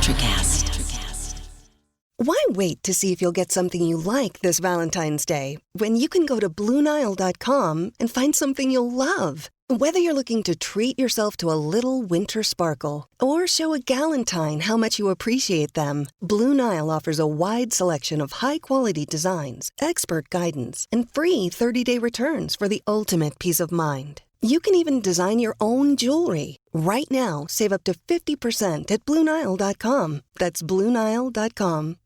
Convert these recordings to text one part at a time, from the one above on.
Electrocast. Why wait to see if you'll get something you like this Valentine's Day when you can go to BlueNile.com and find something you'll love? Whether you're looking to treat yourself to a little winter sparkle or show a galentine how much you appreciate them, Blue Nile offers a wide selection of high-quality designs, expert guidance, and free 30-day returns for the ultimate peace of mind. You can even design your own jewelry. Right now, save up to 50% at BlueNile.com. That's BlueNile.com.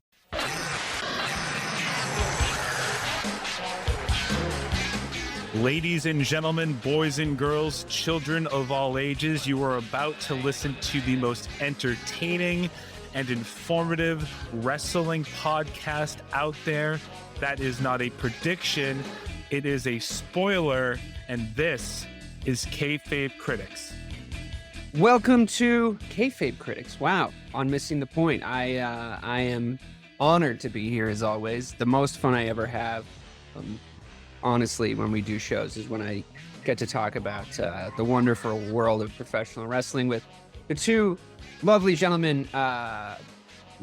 Ladies and gentlemen, boys and girls, children of all ages, you are about to listen to the most entertaining and informative wrestling podcast out there. That is not a prediction, it is a spoiler, and this is Kayfabe Critics. Welcome to Kayfabe Critics. Wow, on Missing the Point. I am honored to be here as always. The most fun I ever have, honestly, when we do shows is when I get to talk about the wonderful world of professional wrestling with the two lovely gentlemen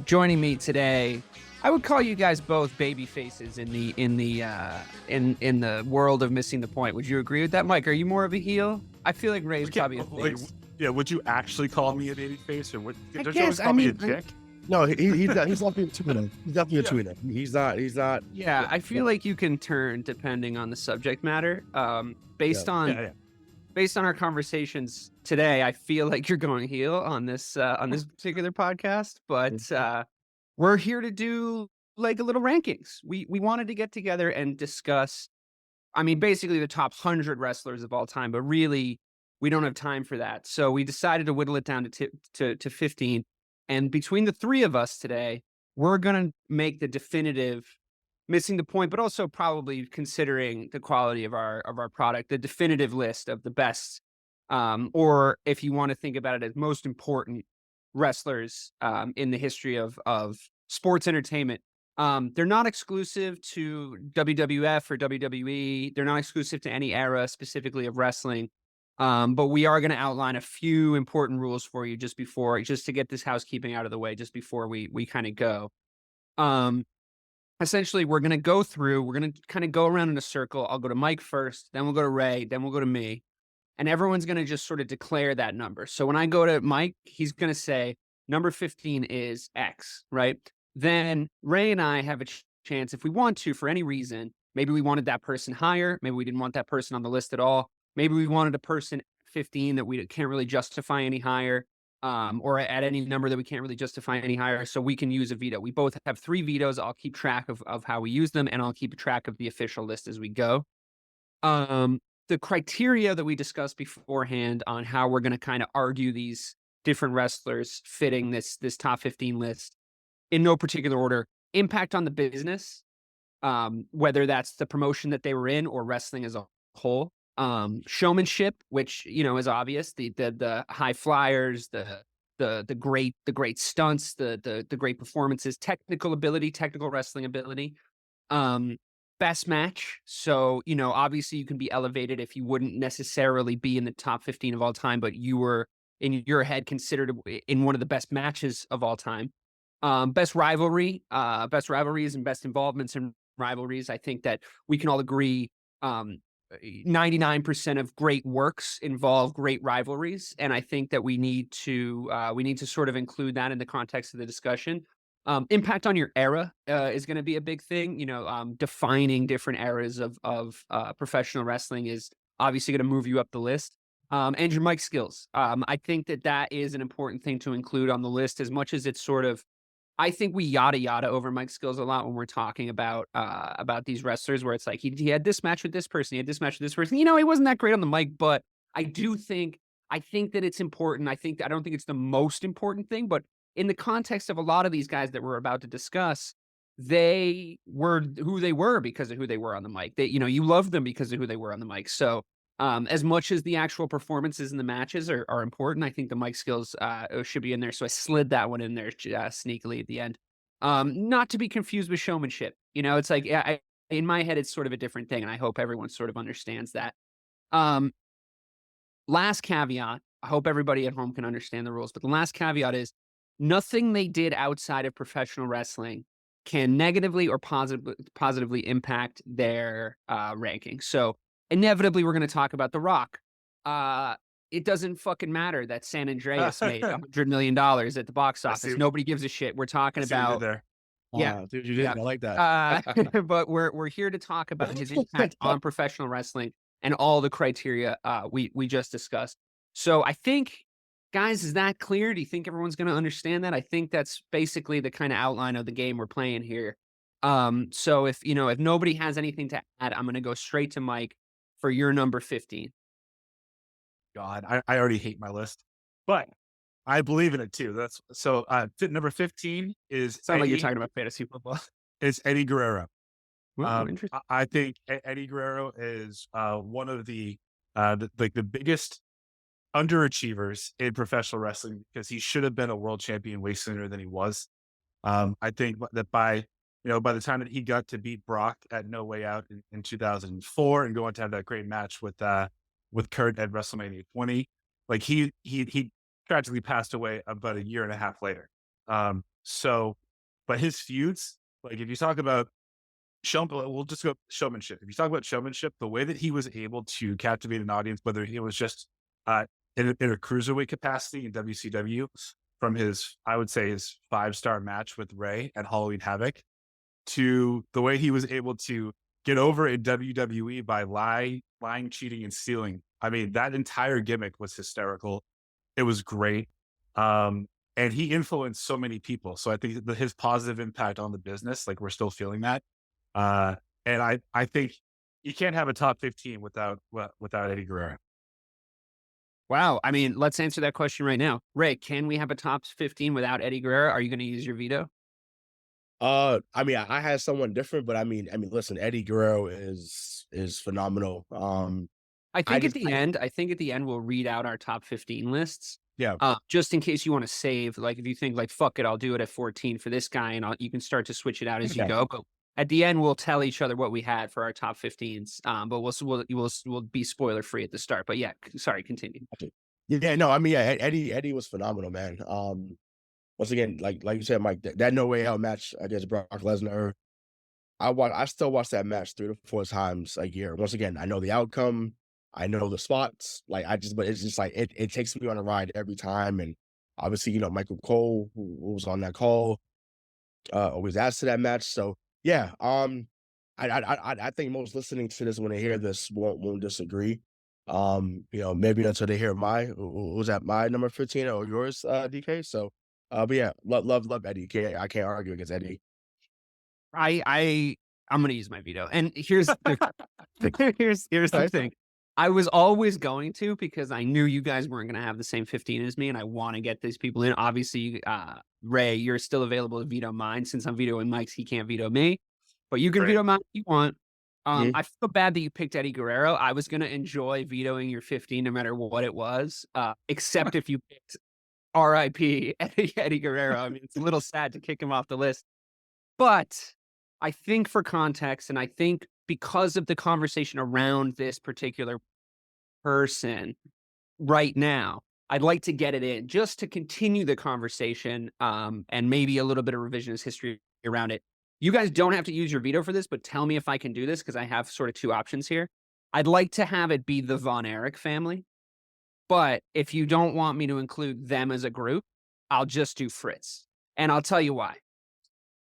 joining me today. I would call you guys both baby faces in the world of Missing the Point. Would you agree with that, Mike? Are you more of a heel? I feel like Ray's probably a face. Yeah, would you actually call me a baby face, or would I don't guess, you always call me a dick? No, he's definitely a tweener. He's definitely a tweener. He's not. Yeah, I feel like you can turn depending on the subject matter. Based on our conversations today, I feel like you're going heel on this particular podcast. But we're here to do like a little rankings. We wanted to get together and discuss. I mean, basically the top 100 wrestlers of all time, but really we don't have time for that. So we decided to whittle it down to 15. And between the three of us today, we're going to make the definitive Missing the Point, but also probably considering the quality of our product, the definitive list of the best, or if you want to think about it as most important wrestlers in the history of sports entertainment. They're not exclusive to WWF or WWE. They're not exclusive to any era specifically of wrestling. But we are going to outline a few important rules for you just to get this housekeeping out of the way, just before we kind of go. Essentially, we're going to kind of go around in a circle. I'll go to Mike first, then we'll go to Ray, then we'll go to me. And everyone's going to just sort of declare that number. So when I go to Mike, he's going to say, number 15 is X, right? Then Ray and I have a chance, if we want to, for any reason, maybe we wanted that person higher, maybe we didn't want that person on the list at all. Maybe we wanted a person 15 that we can't really justify any higher, or at any number that we can't really justify any higher. So we can use a veto. We both have 3 vetoes. I'll keep track of how we use them, and I'll keep track of the official list as we go. The criteria that we discussed beforehand on how we're going to kind of argue these different wrestlers fitting this top 15 list in no particular order: impact on the business, whether that's the promotion that they were in or wrestling as a whole. Showmanship, which, you know, is obvious, the high flyers, the great stunts, the great performances, technical wrestling ability, best match. So, you know, obviously you can be elevated if you wouldn't necessarily be in the top 15 of all time, but you were in your head considered in one of the best matches of all time. Best rivalries and best involvements in rivalries. I think that we can all agree, 99% of great works involve great rivalries, and I think that we need to sort of include that in the context of the discussion. Impact on your era is going to be a big thing. You know, defining different eras of professional wrestling is obviously going to move you up the list. And your mic skills. I think that is an important thing to include on the list, as much as it's sort of, I think we yada over Mike's skills a lot when we're talking about these wrestlers, where it's like he had this match with this person, he had this match with this person. You know, he wasn't that great on the mic, but I think that it's important. I don't think it's the most important thing, but in the context of a lot of these guys that we're about to discuss, they were who they were because of who they were on the mic. You loved them because of who they were on the mic. So as much as the actual performances in the matches are important, I think the mic skills should be in there. So I slid that one in there sneakily at the end. Not to be confused with showmanship. You know, it's like, in my head, it's sort of a different thing, and I hope everyone sort of understands that. Last caveat, I hope everybody at home can understand the rules, but the last caveat is nothing they did outside of professional wrestling can negatively or positively impact their ranking. So inevitably, we're going to talk about The Rock. It doesn't fucking matter that San Andreas made $100 million at the box office. Nobody gives a shit. We're talking about there. yeah, Dude, you did. yeah. I like that. But we're here to talk about his impact on professional wrestling and all the criteria we just discussed. So I think, guys, is that clear? Do you think everyone's going to understand that? I think that's basically the kind of outline of the game we're playing here. So if nobody has anything to add, I'm going to go straight to Mike for your number 15. God, I already hate my list, but I believe in it too. That's so. Number 15 is Sounds like you're talking about fantasy football. Is Eddie Guerrero. Interesting. I think Eddie Guerrero is one of the biggest underachievers in professional wrestling because he should have been a world champion way sooner than he was. I think that by the time that he got to beat Brock at No Way Out in 2004 and go on to have that great match with Kurt at WrestleMania 20, like he tragically passed away about a year and a half later. But his feuds, like if you talk about we'll just go showmanship. If you talk about showmanship, the way that he was able to captivate an audience, whether it was just in a cruiserweight capacity in WCW, from I would say his 5-star match with Ray at Halloween Havoc, to the way he was able to get over in WWE by lying, cheating, and stealing. I mean, that entire gimmick was hysterical. It was great. And he influenced so many people. So I think that his positive impact on the business, like we're still feeling that. And I think you can't have a top 15 without Eddie Guerrero. Wow. I mean, let's answer that question right now. Ray, can we have a top 15 without Eddie Guerrero? Are you going to use your veto? I mean, I had someone different, but I mean, listen, Eddie Guerrero is phenomenal. I think at the end we'll read out our top 15 lists. Yeah. Just in case you want to save, like if you think like fuck it, I'll do it at 14 for this guy, and you can start to switch it out as you go. But at the end, we'll tell each other what we had for our top 15s. But we'll be spoiler free at the start. But yeah, sorry, continue. Yeah, no, I mean, yeah, Eddie was phenomenal, man. Once again, like you said, Mike, that No Way Out match against Brock Lesnar, I still watch that match 3 to 4 times a year. Once again, I know the outcome, I know the spots, but it's just like it takes me on a ride every time. And obviously, Michael Cole, who was on that call, always asked to that match. So yeah, I think most listening to this when they hear this won't disagree. Maybe until they hear was that my number 15 or yours, DK? So, but yeah, love Eddie. I can't argue against Eddie. I'm gonna use my veto, and here's the thing. I was always going to, because I knew you guys weren't gonna have the same 15 as me, and I want to get these people in. Obviously, Ray, you're still available to veto mine. Since I'm vetoing Mike's, he can't veto me, but you can veto mine if you want. I feel bad that you picked Eddie Guerrero. I was going to enjoy vetoing your 15 no matter what it was, except if you picked R.I.P. Eddie Guerrero. I mean, it's a little sad to kick him off the list. But I think for context, and I think because of the conversation around this particular person right now, I'd like to get it in just to continue the conversation and maybe a little bit of revisionist history around it. You guys don't have to use your veto for this, but tell me if I can do this, because I have sort of 2 options here. I'd like to have it be the Von Erich family, but if you don't want me to include them as a group, I'll just do Fritz. And I'll tell you why.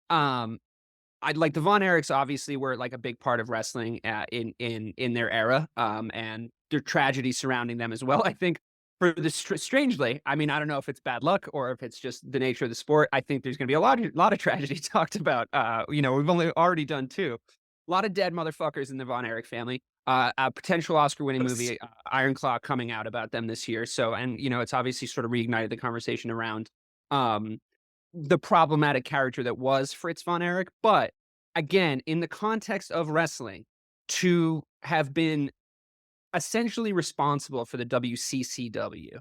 I'd like the Von Erichs obviously were like a big part of wrestling in their era, and their tragedy surrounding them as well. I think for the strangely, I mean, I don't know if it's bad luck or if it's just the nature of the sport. I think there's going to be a lot of tragedy talked about. We've already done 2. A lot of dead motherfuckers in the Von Erich family. A potential Oscar-winning movie, Iron Claw, coming out about them this year. So, and it's obviously sort of reignited the conversation around the problematic character that was Fritz von Erich. But again, in the context of wrestling, to have been essentially responsible for the WCCW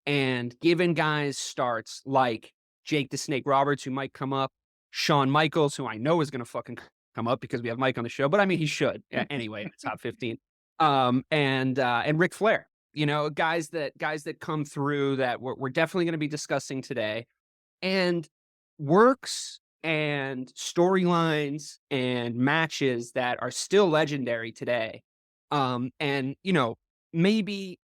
and given guys starts like Jake the Snake Roberts, who might come up, Shawn Michaels, who I know is going to fucking come up because we have Mike on the show, but I mean, he should anyway, top 15, and Ric Flair, guys that come through that we're definitely going to be discussing today. and works and storylines and matches that are still legendary today. And maybe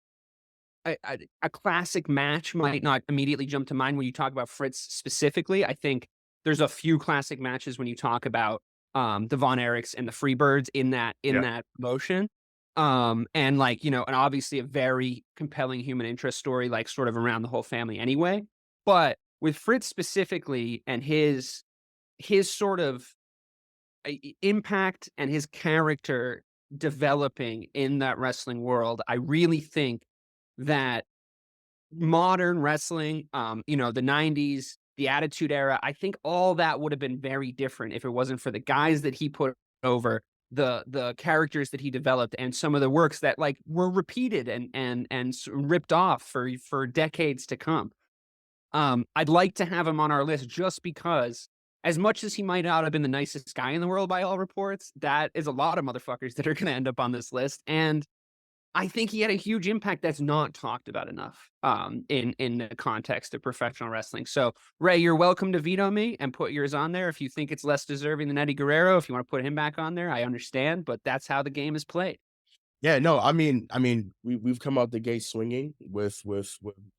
a classic match might not immediately jump to mind when you talk about Fritz specifically. I think there's a few classic matches when you talk about the Von Erichs and the Freebirds in that motion. And and obviously a very compelling human interest story, like sort of around the whole family anyway. But with Fritz specifically and his sort of impact and his character developing in that wrestling world, I really think that modern wrestling, the 90s, the Attitude Era, I think all that would have been very different if it wasn't for the guys that he put over, the characters that he developed, and some of the works that were repeated and ripped off for decades to come. I'd like to have him on our list just because, as much as he might not have been the nicest guy in the world by all reports, that is a lot of motherfuckers that are going to end up on this list. And I think he had a huge impact that's not talked about enough in the context of professional wrestling. So, Ray, you're welcome to veto me and put yours on there if you think it's less deserving than Eddie Guerrero. If you want to put him back on there, I understand, but that's how the game is played. Yeah, no, I mean, we've come out the gate swinging with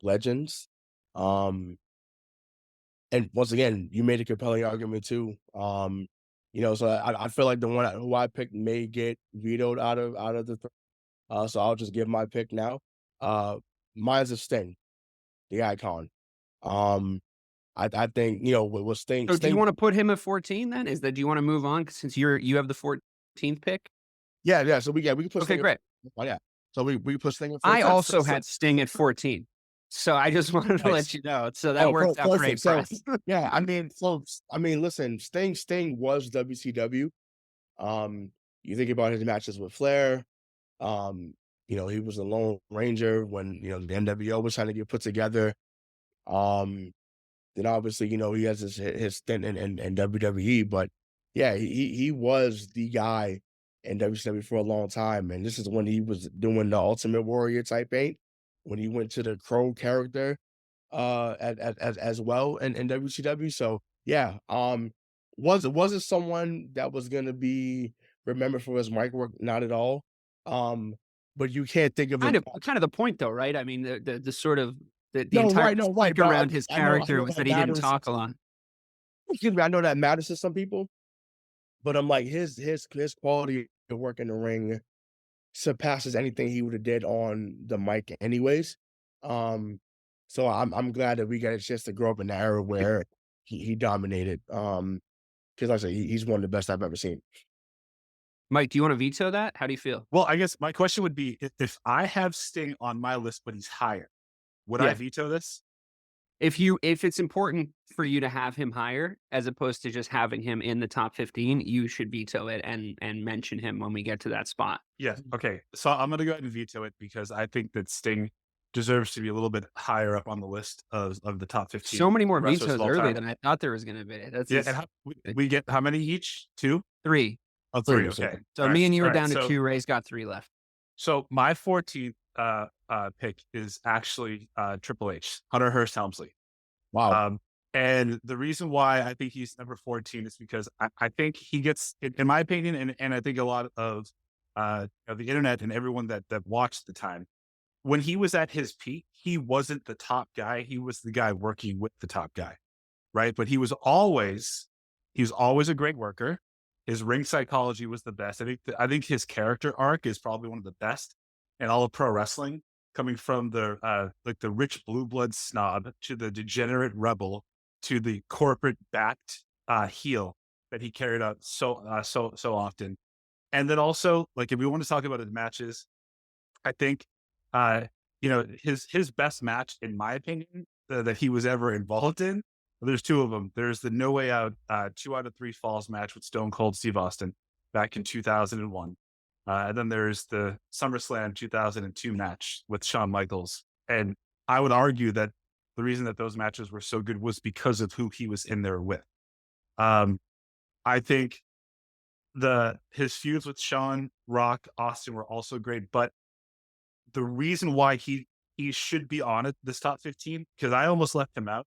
legends, and once again, you made a compelling argument too. So I feel like the one who I picked may get vetoed out of the. So I'll just give my pick now. Mine's a Sting, the icon. I think with Sting. So do you want to put him at 14 then? Do you want to move on since you have the 14th pick? Yeah. So we can put. Okay, Sting great. Yeah. So we put Sting at 14. 14. I also had Sting at 14. So I just wanted to let you know. So that worked out great for us. Yeah, listen, Sting was WCW. You think about his matches with Flair. He was a Lone Ranger when the NWO was trying to get put together. Then obviously he has his stint in WWE, but yeah, he was the guy in WCW for a long time, and this is when he was doing the Ultimate Warrior type paint, when he went to the Crow character as well in WCW. So yeah, was it someone that was gonna be remembered for his mic work? Not at all. But you can't think of kind of the point though, right? I mean, the sort of the entire right around his character was that he didn't talk a lot. Excuse me, I know that matters to some people, but I'm like his quality of work in the ring surpasses anything he would have did on the mic anyways. So I'm glad that we got a chance to grow up in the era where he dominated. Because like I say, he's one of the best I've ever seen. Mike, do you want to veto that? How do you feel? Well, I guess my question would be, if I have Sting on my list, but he's higher, would I veto this? If it's important for you to have him higher, as opposed to just having him in the top 15, you should veto it and mention him when we get to that spot. Yeah. Okay. So I'm going to go ahead and veto it because I think that Sting deserves to be a little bit higher up on the list of the top 15. So many more vetoes early than I thought there was going to be. We get how many each? 2? 3. Oh, 3. Okay. So me and you are down to 2. Ray's got 3 left. So my 14th pick is actually Triple H, Hunter Hearst Helmsley. Wow. And the reason why I think he's number 14 is because I think he gets, in my opinion, and I think a lot of the internet and everyone that watched the time, when he was at his peak, he wasn't the top guy. He was the guy working with the top guy, right? But he was always a great worker. His ring psychology was the best. I think his character arc is probably one of the best in all of pro wrestling, coming from the rich blue blood snob to the degenerate rebel to the corporate backed heel that he carried out so often. And then also, like, if we want to talk about his matches, I think his best match, in my opinion, that he was ever involved in. There's 2 of them. There's the No Way Out 2 out of 3 falls match with Stone Cold Steve Austin back in 2001. And then there's the SummerSlam 2002 match with Shawn Michaels. And I would argue that the reason that those matches were so good was because of who he was in there with. I think his feuds with Shawn, Rock, Austin were also great. But the reason why he should be on this top 15, because I almost left him out,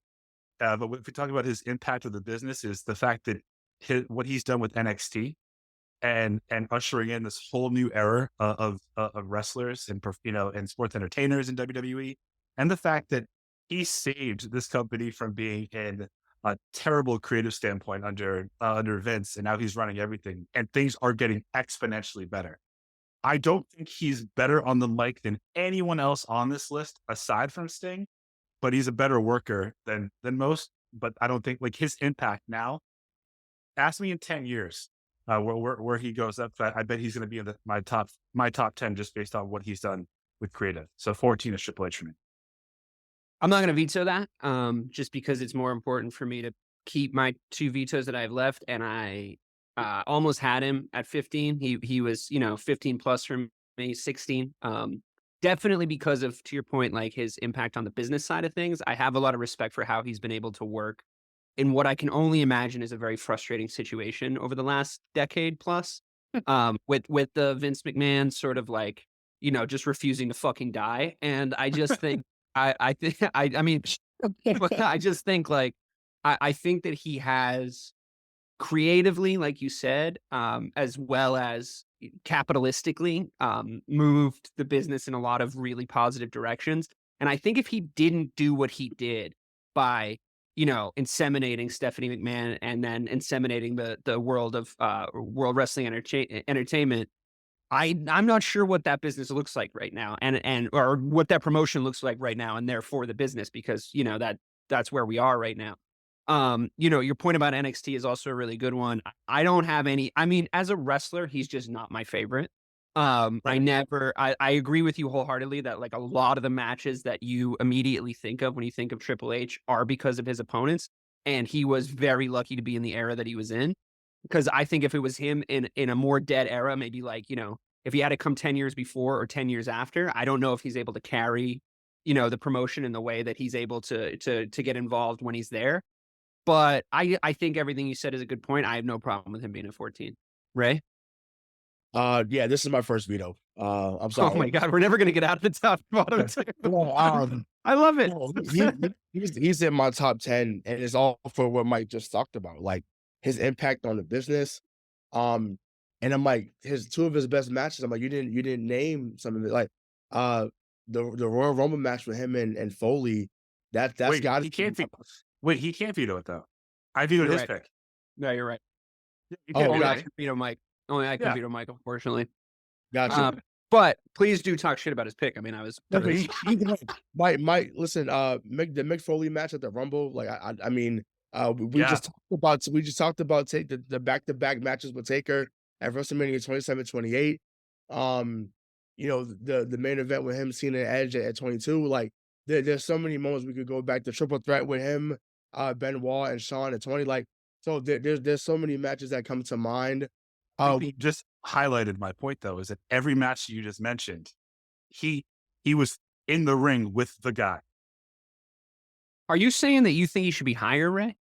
but if we talk about his impact of the business, is the fact that what he's done with NXT and ushering in this whole new era of wrestlers and and sports entertainers in WWE, and the fact that he saved this company from being in a terrible creative standpoint under Vince, and now he's running everything, and things are getting exponentially better. I don't think he's better on the mic than anyone else on this list aside from Sting, but he's a better worker than most. But I don't think, like, his impact now. Ask me in 10 years where he goes up. I bet he's going to be in my top 10 just based on what he's done with creative. So 14 is Triple H for me. I'm not going to veto that, just because it's more important for me to keep my 2 vetoes that I have left, and I almost had him at 15. He was 15 plus for me, 16. Definitely because of, to your point, like his impact on the business side of things. I have a lot of respect for how he's been able to work in what I can only imagine is a very frustrating situation over the last decade plus, with the Vince McMahon sort of like, just refusing to fucking die. And I just think, I mean, I just think like, I think that he has creatively, like you said, as well as capitalistically, moved the business in a lot of really positive directions. And I think if he didn't do what he did by, inseminating Stephanie McMahon and then inseminating the world of world wrestling entertainment, I'm not sure what that business looks like right now, and or what that promotion looks like right now, and therefore the business, because that's where we are right now. Your point about NXT is also a really good one. I don't have any. I mean, as a wrestler, he's just not my favorite. I agree with you wholeheartedly that like a lot of the matches that you immediately think of when you think of Triple H are because of his opponents. And he was very lucky to be in the era that he was in, because I think if it was him in a more dead era, maybe like, if he had to come 10 years before or 10 years after, I don't know if he's able to carry, the promotion in the way that he's able to get involved when he's there. But I think everything you said is a good point. I have no problem with him being a 14. Ray? Yeah, this is my first veto. I'm sorry. Oh my God, we're never gonna get out of the top bottom. I love it. He's in my top 10, and it's all for what Mike just talked about, like his impact on the business. And I'm like, two of his best matches. I'm like, you didn't name some of it, like the Royal Rumble match with him and Foley. That's got he can't veto it though. I vetoed his pick. No, you're right. Only I can veto Mike. Only I can veto Mike, unfortunately. Gotcha. But please do talk shit about his pick. I mean, I was Mike, listen, the Mick Foley match at the Rumble, like I mean, we just talked about the back-to-back matches with Taker at WrestleMania 27, 28. The main event with him, Cena and Edge at 22. Like there's so many moments we could go back. The triple threat with him, Benoit and Shawn at 20. Like, so there's so many matches that come to mind. You just highlighted my point though, is that every match you just mentioned, he was in the ring with the guy. Are you saying that you think he should be higher, Ray?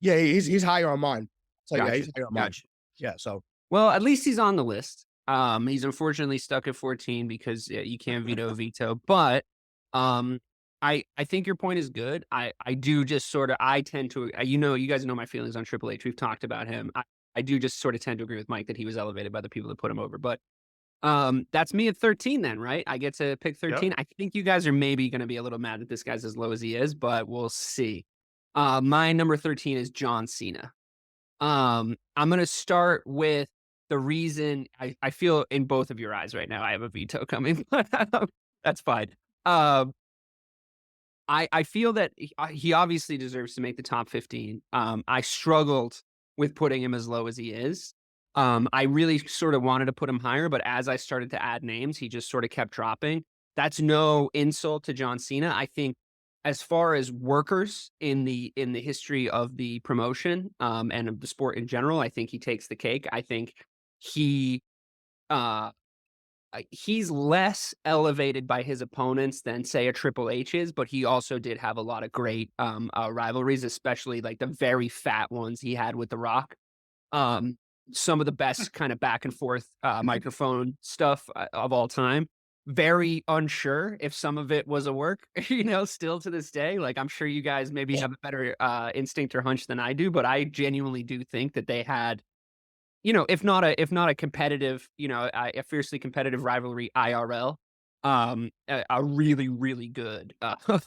Yeah, he's higher on mine. So gotcha. Yeah, he's higher on mine. Yeah, so well, at least he's on the list. He's unfortunately stuck at 14 because you can't veto. But I think your point is good. I do just sort of, I tend to, you guys know my feelings on Triple H. We've talked about him. I do just sort of tend to agree with Mike that he was elevated by the people that put him over. But that's me at 13 then, right? I get to pick 13. Yep. I think you guys are maybe going to be a little mad that this guy's as low as he is, but we'll see. My number 13 is John Cena. I'm going to start with the reason I feel in both of your eyes right now, I have a veto coming. That's fine. I feel that he obviously deserves to make the top 15. I struggled with putting him as low as he is. I really sort of wanted to put him higher, but as I started to add names, he just sort of kept dropping. That's no insult to John Cena. I think as far as workers in the history of the promotion and of the sport in general, I think he takes the cake. I think he's less elevated by his opponents than, say, a Triple H is, but he also did have a lot of great rivalries, especially like the very fat ones he had with The Rock. Some of the best kind of back and forth microphone stuff of all time. very unsure if some of it was a work, still to this day. Like, I'm sure you guys maybe have a better instinct or hunch than I do, but I genuinely do think that they had, if not a competitive, a fiercely competitive rivalry IRL, a really, really good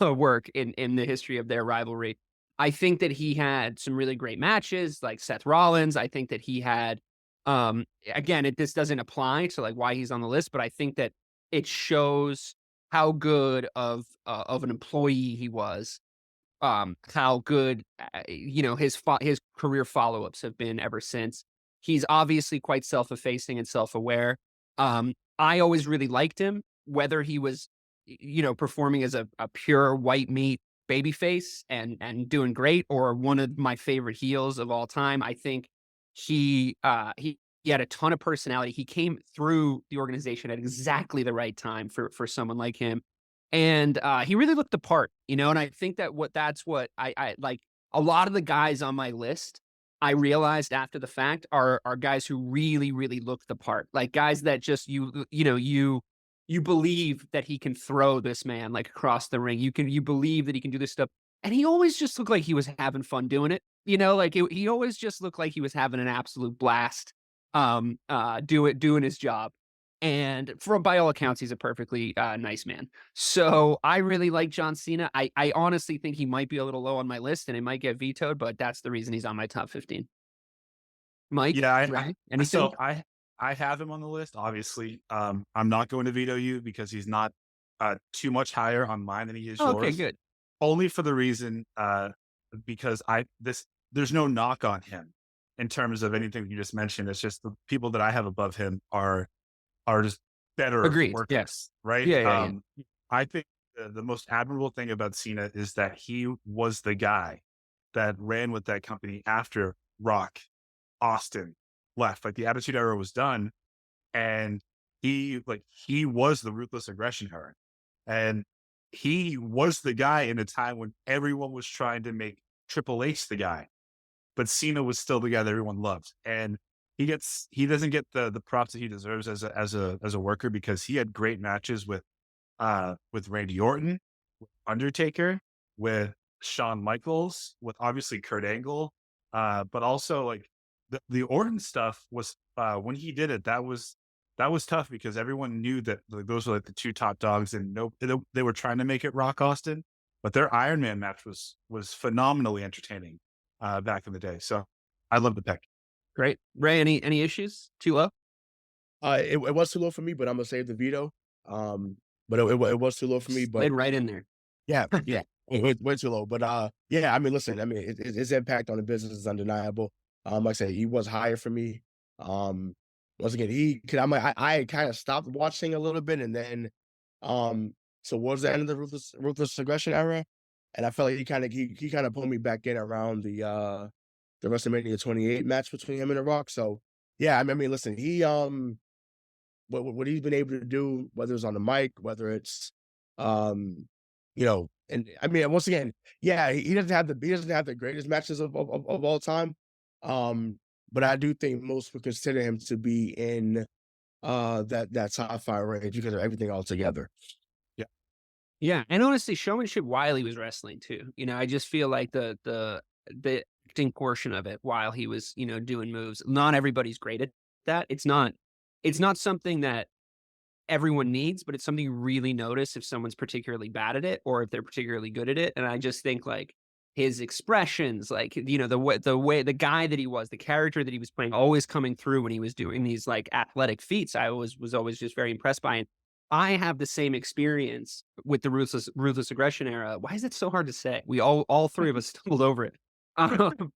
work in the history of their rivalry. I think that he had some really great matches, like Seth Rollins. I think that he had, again, this doesn't apply to like why he's on the list, but I think that it shows how good of an employee he was. How good, his career follow-ups have been ever since. He's obviously quite self-effacing and self-aware. I always really liked him, whether he was, performing as a pure white meat babyface and doing great, or one of my favorite heels of all time. I think he had a ton of personality. He came through the organization at exactly the right time for someone like him. And he really looked the part, and I think that that's what I like. A lot of the guys on my list, I realized after the fact are guys who really, really look the part. Like guys that just you believe that he can throw this man like across the ring. You believe that he can do this stuff. And he always just looked like he was having fun doing it. Like he always just looked like he was having an absolute blast doing his job. And by all accounts, he's a perfectly nice man. So I really like John Cena. I honestly think he might be a little low on my list and it might get vetoed, but that's the reason he's on my top 15. Mike? Yeah, Right? Anything? so I have him on the list, obviously. I'm not going to veto you because he's not too much higher on mine than he is yours. Okay, good. Only for the reason because there's no knock on him in terms of anything you just mentioned. It's just the people that I have above him are just better Agreed. workers, Yes. right? Yeah. I think the most admirable thing about Cena is that he was the guy that ran with that company after Rock, Austin left. Like the Attitude Era was done, and he was the ruthless aggression era, and he was the guy in a time when everyone was trying to make Triple H the guy, but Cena was still the guy that everyone loved, and he doesn't get the props that he deserves as a worker because he had great matches with Randy Orton, with Undertaker, with Shawn Michaels, with obviously Kurt Angle, but also like the Orton stuff was when he did it, that was tough because everyone knew that like, those were like the two top dogs, and they were trying to make it Rock Austin, but their Iron Man match was phenomenally entertaining back in the day. So I love the pick. Great. Ray, any issues? Too low? It was too low for me, but I'm gonna save the veto. But it was too low for me. But Slid right in there. yeah, way too low. But yeah, I mean, listen, I mean, his impact on the business is undeniable. Like I said, he was higher for me. Once again, I kind of stopped watching a little bit, and then towards the end of the ruthless aggression era, and I felt like he kind of pulled me back in around the WrestleMania 28 match between him and The Rock. So yeah, I mean, listen, he what he's been able to do, whether it's on the mic, whether it's and I mean, once again, yeah, he doesn't have the greatest matches of all time. But I do think most would consider him to be in that top 5 range because of everything all together. Yeah, and honestly, showmanship while he was wrestling too. I just feel like the acting portion of it while he was, doing moves. Not everybody's great at that. It's not something that everyone needs, but it's something you really notice if someone's particularly bad at it or if they're particularly good at it. And I just think like his expressions, like, the way the guy that he was, the character that he was playing, always coming through when he was doing these like athletic feats, I was always just very impressed by. And I have the same experience with the ruthless aggression era. Why is it so hard to say? We all three of us stumbled over it.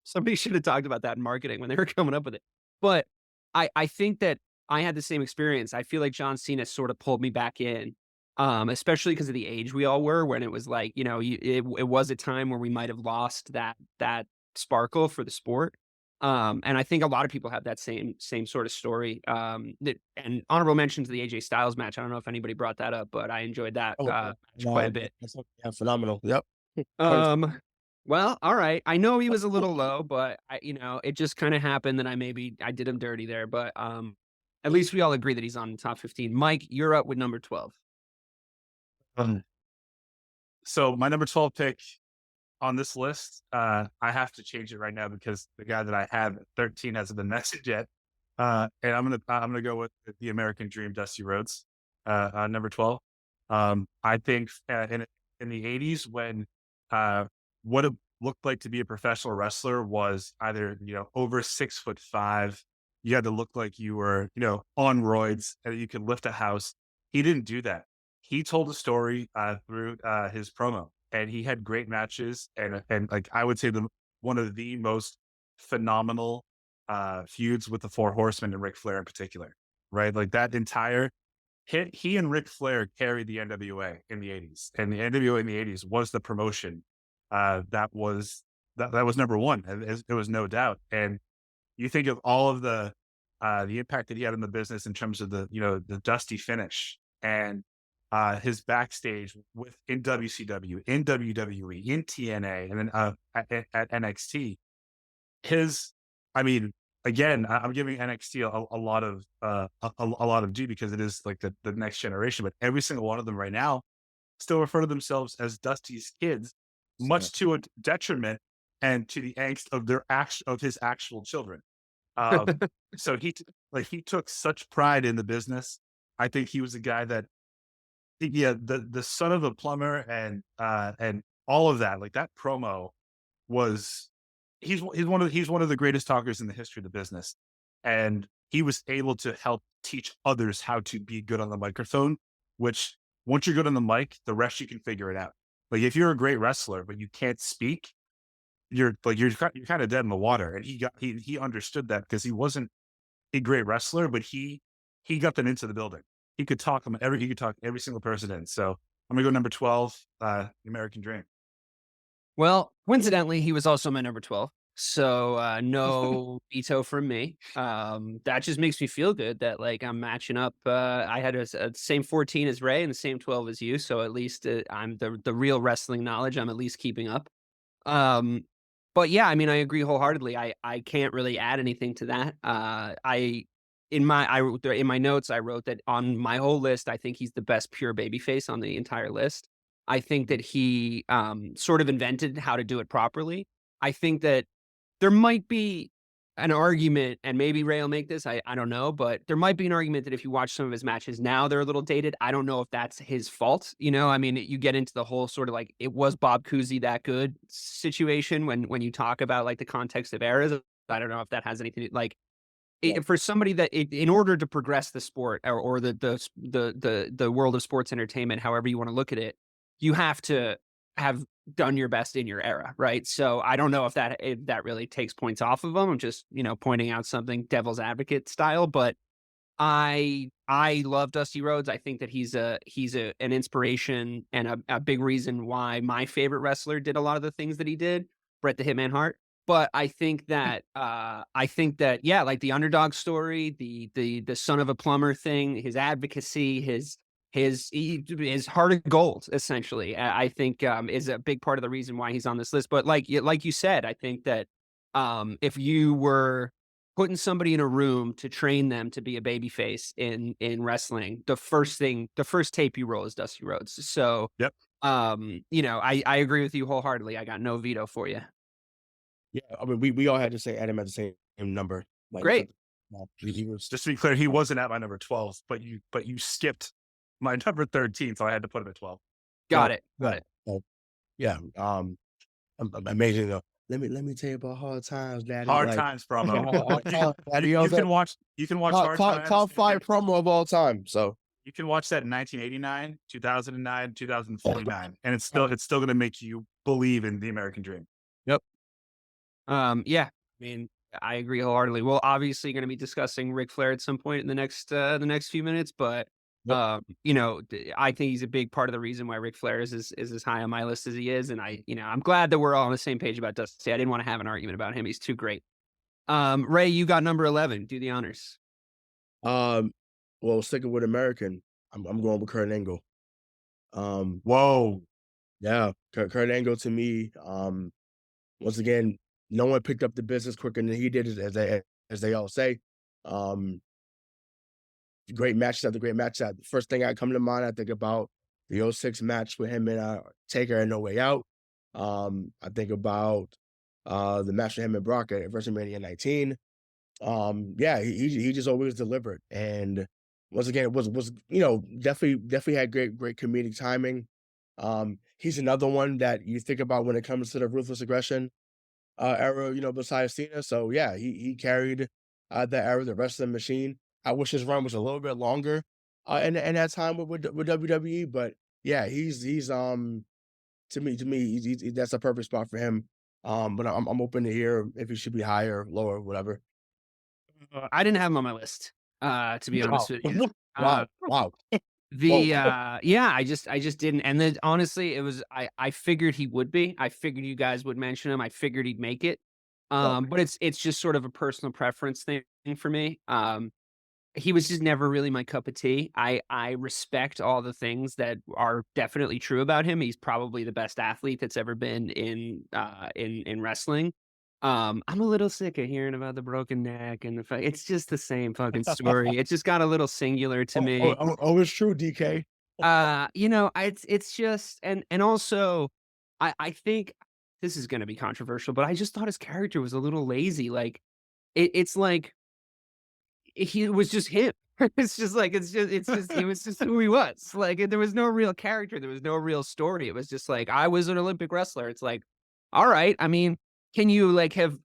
Somebody should have talked about that in marketing when they were coming up with it. But I think that I had the same experience. I feel like John Cena sort of pulled me back in, especially because of the age we all were when it was like, it was a time where we might have lost that sparkle for the sport. And I think a lot of people have that same sort of story. And honorable mention to the AJ Styles match. I don't know if anybody brought that up, but I enjoyed that match quite a bit. Yeah, phenomenal. Yep. Well, all right. I know he was a little low, but it just kind of happened that I did him dirty there. But at least we all agree that he's on the top 15. Mike, you're up with number 12. So my number 12 pick on this list, I have to change it right now because the guy that I have at 13 hasn't been messaged yet. And I'm gonna go with the American Dream, Dusty Rhodes, number 12. I think in the 80s when what it looked like to be a professional wrestler was either over 6'5", you had to look like you were on roids and you could lift a house. He didn't do that. He told a story through his promo, and he had great matches, and like I would say one of the most phenomenal feuds with the Four Horsemen and Ric Flair in particular, right? Like that entire he and Ric Flair carried the NWA in the 80s, and the NWA in the 80s was the promotion that was number one. It was no doubt. And you think of all of the impact that he had in the business in terms of the dusty finish and his backstage in WCW, in WWE, in TNA, and then at NXT. I mean, again, I'm giving NXT a lot of a lot of due because it is like the next generation. But every single one of them right now still refer to themselves as Dusty's kids, much to a detriment and to the angst of his actual children. So he took such pride in the business. I think he was a guy that, the son of a plumber and all of that, like that promo was, he's one of the greatest talkers in the history of the business. And he was able to help teach others how to be good on the microphone, which once you're good on the mic, the rest you can figure it out. Like if you're a great wrestler, but you can't speak, you're kind of dead in the water. And he understood that because he wasn't a great wrestler, but he got them into the building. He could talk every single person in. So I'm gonna go number 12, the American Dream. Well, coincidentally, he was also my number 12. So no veto from me. That just makes me feel good that like I'm matching up. I had a same 14 as Ray and the same 12 as you. So at least I'm the real wrestling knowledge. I'm at least keeping up. But yeah, I mean, I agree wholeheartedly. I can't really add anything to that. In my notes, I wrote that on my whole list, I think he's the best pure babyface on the entire list. I think that he sort of invented how to do it properly. I think that there might be an argument, and maybe Ray will make this, I don't know, but there might be an argument that if you watch some of his matches now, they're a little dated. I don't know if that's his fault. I mean, you get into the whole sort of like, it was Bob Cousy that good situation when you talk about like the context of eras. I don't know if that has anything to like, for somebody that in order to progress the sport or the world of sports entertainment, however you want to look at it, you have to have done your best in your era, right? So I don't know if that really takes points off of them. I'm just pointing out something devil's advocate style, but I love Dusty Rhodes. I think that he's an inspiration and a big reason why my favorite wrestler did a lot of the things that he did, Bret the Hitman Hart. But I think that yeah, like the underdog story, the son of a plumber thing, his advocacy, his heart of gold, essentially, I think is a big part of the reason why he's on this list. But like you said, I think that if you were putting somebody in a room to train them to be a babyface in wrestling, the first tape you roll is Dusty Rhodes. So Yep. I agree with you wholeheartedly. I got no veto for you. Yeah, I mean, we all had to say Adam at the same number. Like, Great. He was Just to be clear, he wasn't at my number 12, but you skipped my number 13, so I had to put him at 12. Got it. Yeah. Amazing though. Let me tell you about Hard Times, Daddy. Hard Times promo. Daddy, You can watch Hard Times. Top 5 promo of all time. So you can watch that in 1989, 2009, 2049, and it's still going to make you believe in the American Dream. Yep. Yeah, I mean, I agree wholeheartedly. We're obviously going to be discussing Ric Flair at some point in the next few minutes, but I think he's a big part of the reason why Ric Flair is as high on my list as he is, and I'm glad that we're all on the same page about Dusty. I didn't want to have an argument about him; he's too great. Ray, you got number 11. Do the honors. Well, sticking with American, I'm going with Kurt Angle. Whoa, yeah, Kurt Angle to me, once again, no one picked up the business quicker than he did, as they all say. Great matches after great matches. The first thing I come to mind, I think about the '06 match with him and Taker and No Way Out. I think about the match with him and Brock at WrestleMania 19. Yeah, he just always delivered, and once again, was definitely had great comedic timing. He's another one that you think about when it comes to the ruthless aggression era, besides Cena. So yeah, he carried that era, the wrestling machine. I wish his run was a little bit longer, and that time with WWE, but yeah, he's to me that's a perfect spot for him. But I'm open to hear if he should be higher, lower, whatever. I didn't have him on my list, to be honest with you. Wow, wow. Yeah, I just didn't. And then honestly, it was I figured he would be. I figured you guys would mention him. I figured he'd make it. But it's just sort of a personal preference thing for me. He was just never really my cup of tea. I respect all the things that are definitely true about him. He's probably the best athlete that's ever been in wrestling. I'm a little sick of hearing about the broken neck and it's just the same fucking story. It just got a little singular to me. It's true, DK. It's just and also I think this is gonna be controversial, but I just thought his character was a little lazy. Like it's like he was just him. It's just he was just who he was. Like there was no real character, there was no real story. It was just like I was an Olympic wrestler. It's like, all right, I mean, can you have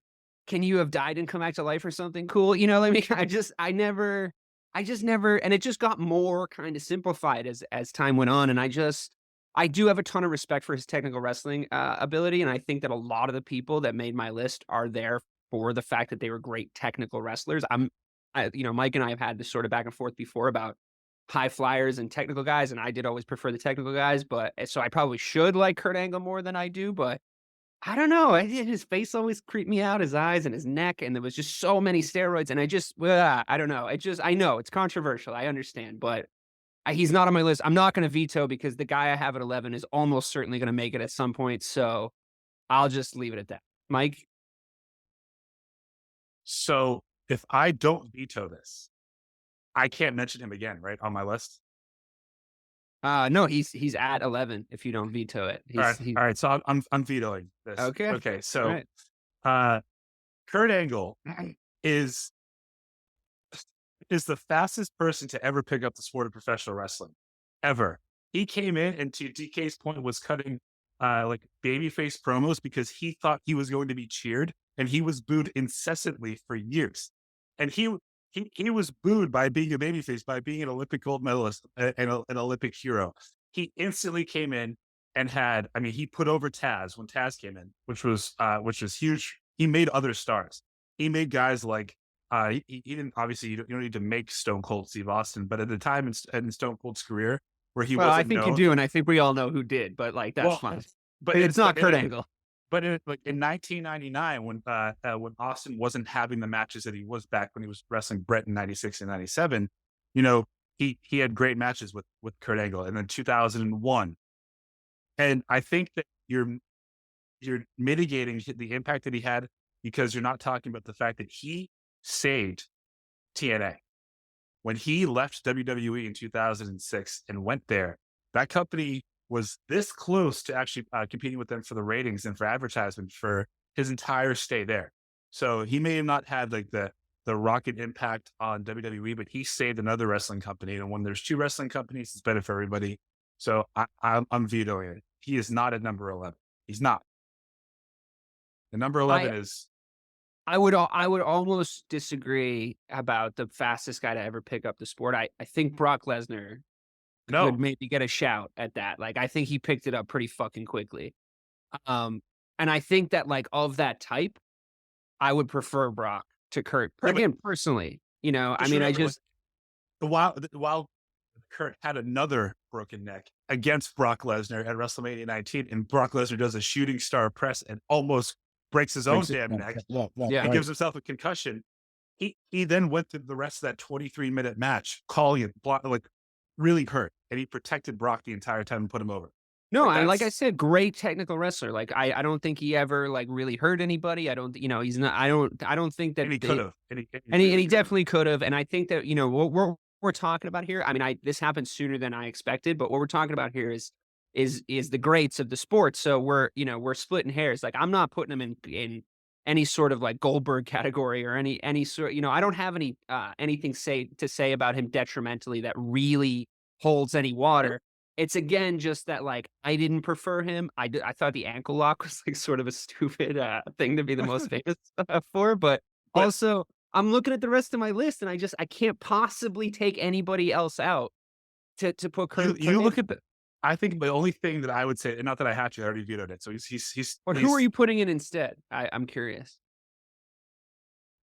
died and come back to life or something cool? I just never, and it just got more kind of simplified as time went on. And I do have a ton of respect for his technical wrestling ability. And I think that a lot of the people that made my list are there for the fact that they were great technical wrestlers. Mike and I have had this sort of back and forth before about high flyers and technical guys. And I did always prefer the technical guys, so I probably should like Kurt Angle more than I do, but I don't know. His face always creeped me out, his eyes and his neck, and there was just so many steroids, and I don't know. I know it's controversial. I understand, but he's not on my list. I'm not going to veto because the guy I have at 11 is almost certainly going to make it at some point. So I'll just leave it at that. Mike? So if I don't veto this, I can't mention him again, right, on my list? No, he's at 11 if you don't veto it. All right. So I'm vetoing this. Okay. So, Kurt Angle is the fastest person to ever pick up the sport of professional wrestling ever. He came in and, to DK's point, was cutting like babyface promos because he thought he was going to be cheered, and he was booed incessantly for years. And he was booed by being a babyface, by being an Olympic gold medalist and an Olympic hero. He instantly came in and he put over Taz when Taz came in, which was huge. He made other stars. He made guys like, he didn't, obviously you don't need to make Stone Cold Steve Austin, but at the time in Stone Cold's career where he wasn't I think known, you do. And I think we all know who did, but like, that's fine. But it's not Kurt Angle. But in 1999, when Austin wasn't having the matches that he was back when he was wrestling Bret in 96 and 97, he had great matches with Kurt Angle. And then 2001. And I think that you're mitigating the impact that he had because you're not talking about the fact that he saved TNA. When he left WWE in 2006 and went there, that company was this close to actually competing with them for the ratings and for advertisement for his entire stay there. So he may have not had like the rocket impact on WWE, but he saved another wrestling company. And when there's two wrestling companies, it's better for everybody. So I'm vetoing it. He is not at number 11. He's not. The number 11 is. I would almost disagree about the fastest guy to ever pick up the sport. I think Brock Lesnar could maybe get a shout at that. Like, I think he picked it up pretty fucking quickly. And I think that, like, of that type, I would prefer Brock to Kurt. Again, personally, while Kurt had another broken neck against Brock Lesnar at WrestleMania 19, and Brock Lesnar does a shooting star press and almost breaks his own damn neck. He gives himself a concussion. He then went through the rest of that 23-minute match, calling it like really hurt, and he protected Brock the entire time and put him over. No, like I said, great technical wrestler. Like I don't think he ever like really hurt anybody. I don't, he's not. I don't think that he could have, and he definitely could have. And I think that we're talking about here, I mean, this happened sooner than I expected, but what we're talking about here is the greats of the sport. So we're splitting hairs. Like, I'm not putting him in any sort of like Goldberg category or any sort, I don't have anything to say about him detrimentally that really holds any water. It's again just that, like, I didn't prefer him. I thought the ankle lock was like sort of a stupid thing to be the most famous for, but also I'm looking at the rest of my list and I can't possibly take anybody else out to put Kurt. You look at I think the only thing that I would say, and not that I had to, I already vetoed it. So But who are you putting in instead? I'm curious.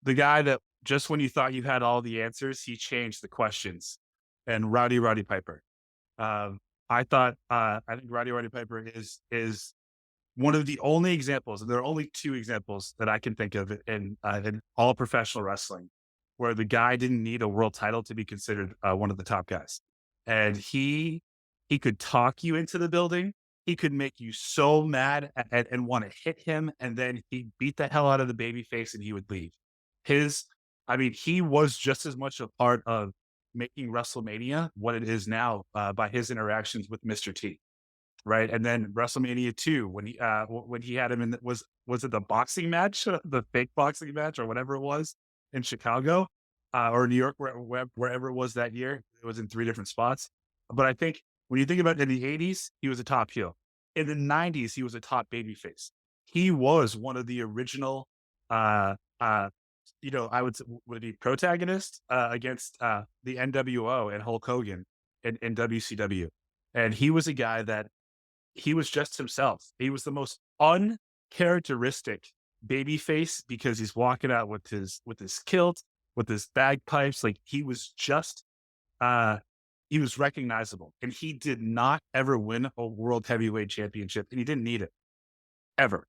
The guy that just when you thought you had all the answers, he changed the questions, and Rowdy Roddy Piper. I think Rowdy Roddy Piper is one of the only examples, and there are only two examples that I can think of in all professional wrestling, where the guy didn't need a world title to be considered one of the top guys, and he could talk you into the building. He could make you so mad and want to hit him, and then he'd beat the hell out of the babyface, and he would leave. He was just as much a part of making WrestleMania what it is now by his interactions with Mr. T, right? And then WrestleMania 2, when he had him in was it the boxing match, the fake boxing match, or whatever it was in Chicago or New York, wherever it was that year. It was in 3 different spots. But I think when you think about it, in the 80s, he was a top heel. In the 90s, he was a top babyface. He was one of the original I would be protagonist against the NWO and Hulk Hogan in WCW. And he was a guy that he was just himself. He was the most uncharacteristic babyface because he's walking out with his kilt, with his bagpipes. Like, he was just, he was recognizable. And he did not ever win a world heavyweight championship, and he didn't need it ever.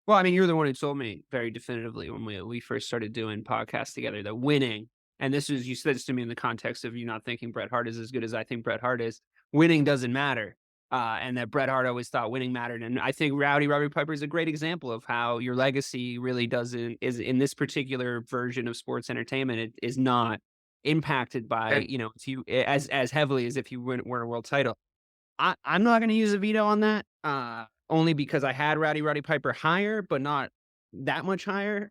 Well, I mean, you're the one who told me very definitively when we first started doing podcasts together that winning, and you said this to me in the context of you not thinking Bret Hart is as good as I think Bret Hart is, winning doesn't matter. And that Bret Hart always thought winning mattered. And I think Rowdy Roddy Piper is a great example of how your legacy really is in this particular version of sports entertainment. It is not impacted by, if you as heavily as if you win a world title. I'm not going to use a veto on that. Only because I had Rowdy Roddy Piper higher, but not that much higher.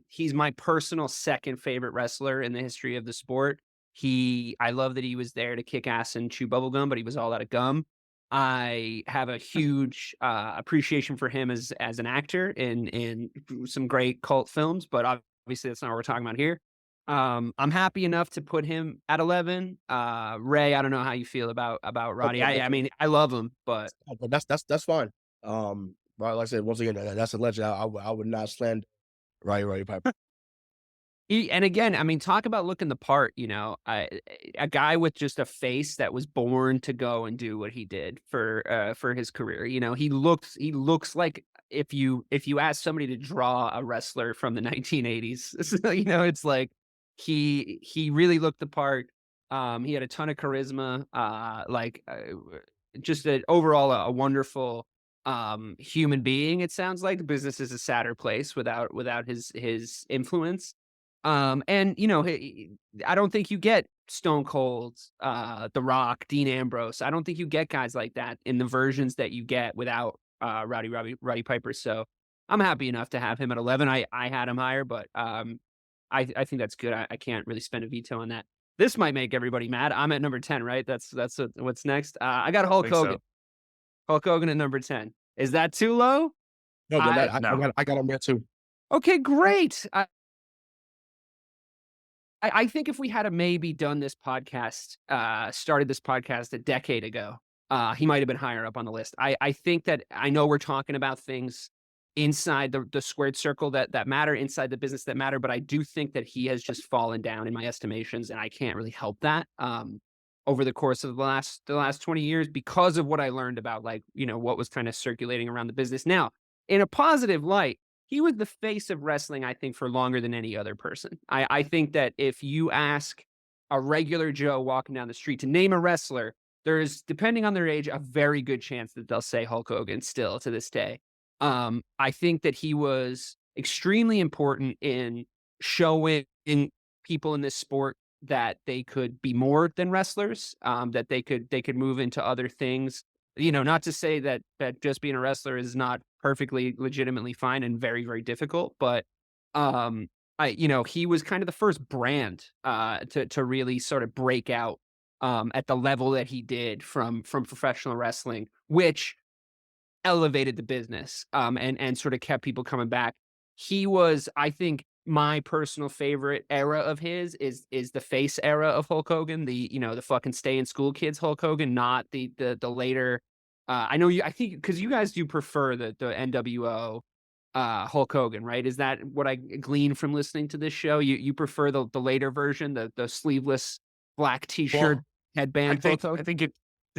He's my personal second favorite wrestler in the history of the sport. I love that he was there to kick ass and chew bubblegum, but he was all out of gum. I have a huge appreciation for him as an actor in some great cult films, but obviously that's not what we're talking about here. I'm happy enough to put him at 11. Ray, I don't know how you feel about Roddy. I mean, I love him, but that's fine. Like I said, once again, that's a legend. I would not slander Roddy Piper. And again, I mean, talk about looking the part. A guy with just a face that was born to go and do what he did for his career. He looks like if you ask somebody to draw a wrestler from the 1980s, it's like he really looked the part. He had a ton of charisma. Just overall a wonderful human being. It sounds like the business is a sadder place without his influence. I don't think you get Stone Cold, The Rock, Dean Ambrose. I don't think you get guys like that in the versions that you get without Rowdy Roddy Piper. So I'm happy enough to have him at 11. I had him higher, but I think that's good. I can't really spend a veto on that. This might make everybody mad. I'm at number 10, right? That's what's next. I got Hulk Hogan. So. Hulk Hogan at number 10. Is that too low? No, I got him there too. Okay, great. I think if we had maybe done this podcast, started this podcast a decade ago, he might have been higher up on the list. I think that I know we're talking about things inside the squared circle that matter, inside the business that matter, but I do think that he has just fallen down in my estimations, and I can't really help that. Over the course of the last 20 years because of what I learned about what was kind of circulating around the business. Now, in a positive light, he was the face of wrestling, I think, for longer than any other person. I think that if you ask a regular Joe walking down the street to name a wrestler, there's, depending on their age, a very good chance that they'll say Hulk Hogan still to this day. I think that he was extremely important in showing people in this sport that they could be more than wrestlers, that they could move into other things. Not to say that just being a wrestler is not perfectly legitimately fine and very, very difficult, but he was kind of the first brand to really sort of break out at the level that he did from professional wrestling, which elevated the business and sort of kept people coming back. He was, I think, my personal favorite era of his is the face era of Hulk Hogan, the fucking stay in school kids Hulk Hogan, not the later. I think because you guys do prefer the NWO Hulk Hogan, right? Is that what I glean from listening to this show? You prefer the later version, the sleeveless black T-shirt headband Hulk Hogan? I think it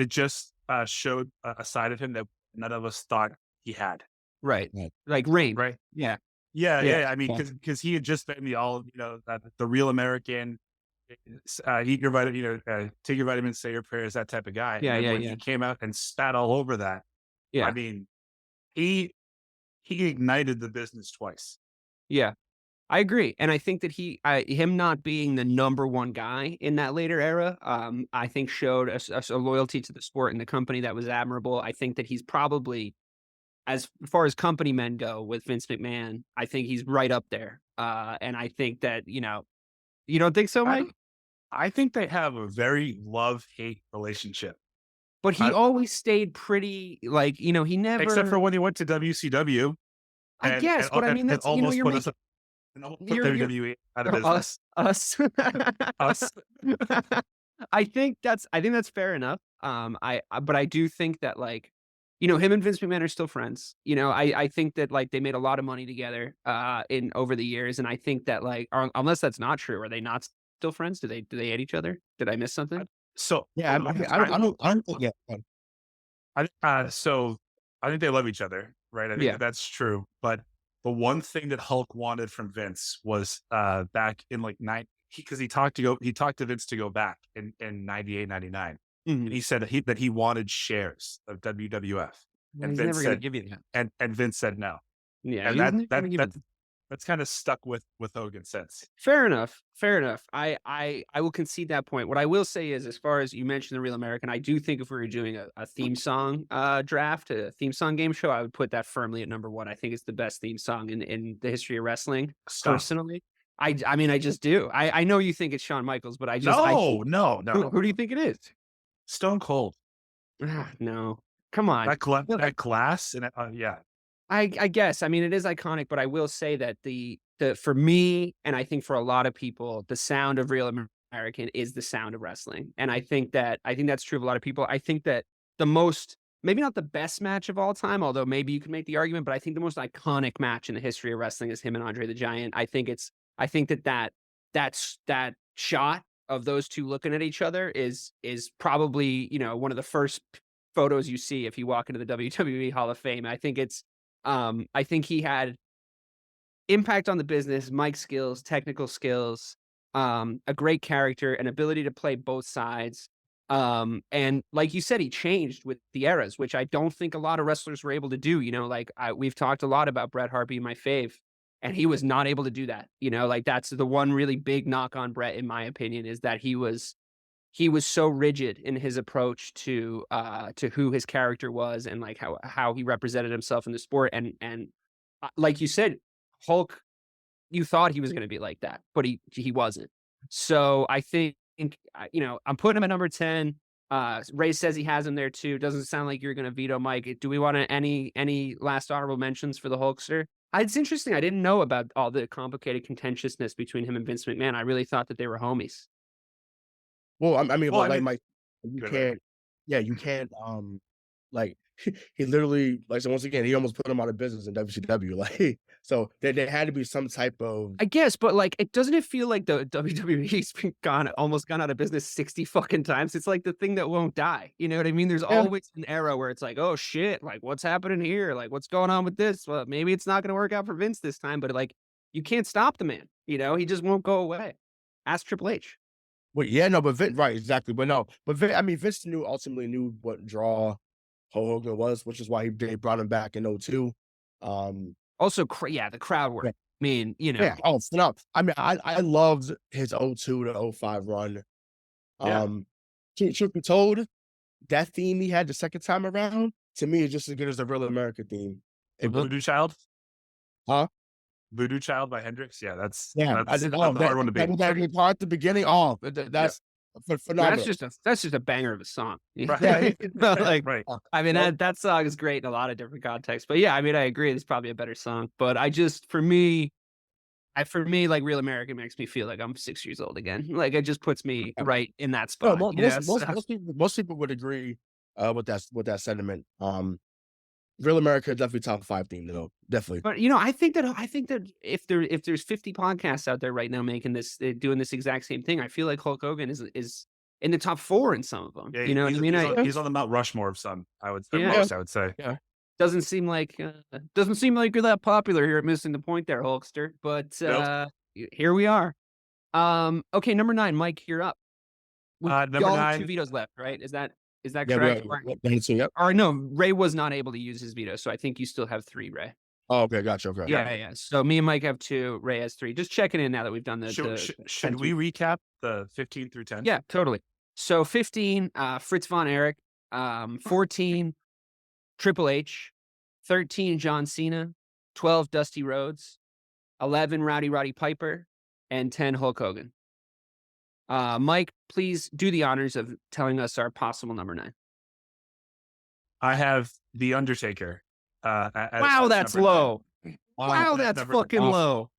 just showed a side of him that none of us thought he had. Right. Like Rain. Right. Yeah. Yeah. I mean, because he had just been the real American, eat your vitamin, take your vitamins, say your prayers, that type of guy. Yeah, and yeah, when yeah. he came out and spat all over that, Yeah. I mean, he ignited the business twice. Yeah. I agree. And I think that him not being the number one guy in that later era, I think showed a loyalty to the sport and the company that was admirable. I think that he's probably, as far as company men go with Vince McMahon, I think he's right up there. And I think that, you don't think so, Mike? I think they have a very love-hate relationship. But he always stayed pretty, he never... Except for when he went to WCW. I guess, but I mean, that's, almost you're put making... put WWE out of business. Us. Us. I think that's fair enough. But I do think that him and Vince McMahon are still friends. I think that they made a lot of money together over the years, and I think that unless that's not true, are they not still friends? Do they hate each other? Did I miss something? So yeah, I don't think so I think they love each other, right? I think that's true. But the one thing that Hulk wanted from Vince was back in because he talked to Vince to go back in 98, 99. Mm-hmm. And he said that he wanted shares of WWF. Well, and he's Vince never going to give you that. And Vince said no. Yeah, and that's kind of stuck with Hogan since. Fair enough. I will concede that point. What I will say is, as far as you mentioned the Real American, I do think if we were doing a theme song draft, a theme song game show, I would put that firmly at number one. I think it's the best theme song in the history of wrestling. Personally, I mean, I just do. I know you think it's Shawn Michaels, but I just no. Who do you think it is? Stone Cold. No, come on. That glass and yeah. I guess. I mean, it is iconic, but I will say that the for me, and I think for a lot of people, the sound of Real American is the sound of wrestling. And I think that's true of a lot of people. I think that the most, maybe not the best match of all time, although maybe you can make the argument, but I think the most iconic match in the history of wrestling is him and Andre the Giant. I think that shot of those two looking at each other is probably, one of the first photos you see if you walk into the WWE Hall of Fame. I think he had impact on the business, mic skills, technical skills, a great character, an ability to play both sides. And like you said, he changed with the eras, which I don't think a lot of wrestlers were able to do. We've talked a lot about Bret Hart being my fave, and he was not able to do that. That's the one really big knock on Bret, in my opinion, is that he was so rigid in his approach to who his character was and how he represented himself in the sport. And like you said, Hulk, you thought he was going to be like that, but he wasn't. So I think, I'm putting him at number 10. Ray says he has him there too. Doesn't sound like you're going to veto Mike. Do we want any last honorable mentions for the Hulkster? It's interesting. I didn't know about all the complicated contentiousness between him and Vince McMahon. I really thought that they were homies. Well, I mean, Mike, you can't, he literally, so once again, he almost put him out of business in WCW. So there had to be some type of... I guess, but doesn't it feel like the WWE's been almost gone out of business 60 fucking times? It's like the thing that won't die. You know what I mean? There's always an era where it's like, oh shit, what's happening here? What's going on with this? Well, maybe it's not going to work out for Vince this time, but you can't stop the man. He just won't go away. Ask Triple H. Well, yeah, no, but Vince, right, exactly. But no, Vince ultimately knew what draw Hogan was, which is why they brought him back in 2002. Also, the crowd work. mean, you know. Yeah. Oh, no. I mean, I loved his 02 to 05 run. Yeah. Truth be told, that theme he had the second time around, to me, is just as good as the Real America theme. Voodoo Child? Huh? Voodoo Child by Hendrix? Yeah, that's Yeah, I that's did. that's Oh, a hard one to beat. that part at the beginning. Oh, that's phenomenal. That's just a banger of a song. Right. No, like, Right. I mean, that song is great in a lot of different contexts. But yeah, I mean, I agree. It's probably a better song. But for me, like Real American makes me feel like I'm 6 years old again. Like it just puts me right in that No, spot. most people would agree with that sentiment. Real America definitely top 5 theme though, definitely. But I think that if there's 50 podcasts out there right now making this, doing this exact same thing, I feel like Hulk Hogan is in the top 4 in some of them. Yeah, You know what I mean? He's on the Mount Rushmore of some. I would say. Yeah. Doesn't seem like you're that popular here at Missing the Point there, Hulkster. But Nope. here we are. Okay, number 9, Mike, you're up. Number Y'all 9. have 2 vetoes left, right? Is that Yeah, correct? yep. Or no, Ray was not able to use his veto, so I think you still have 3, Ray. Oh, okay, gotcha. Okay. Yeah. So me and Mike have 2, Ray has 3. Just checking in now that we've done the Should we recap the 15 through 10? Yeah, totally. So 15, Fritz von Erich. 14, Triple H. 13, John Cena. 12, Dusty Rhodes. 11, Rowdy Roddy Piper. And 10, Hulk Hogan. Mike, please do the honors of telling us our possible number 9. I have The Undertaker. Wow, that's low. Wow, that's fucking low.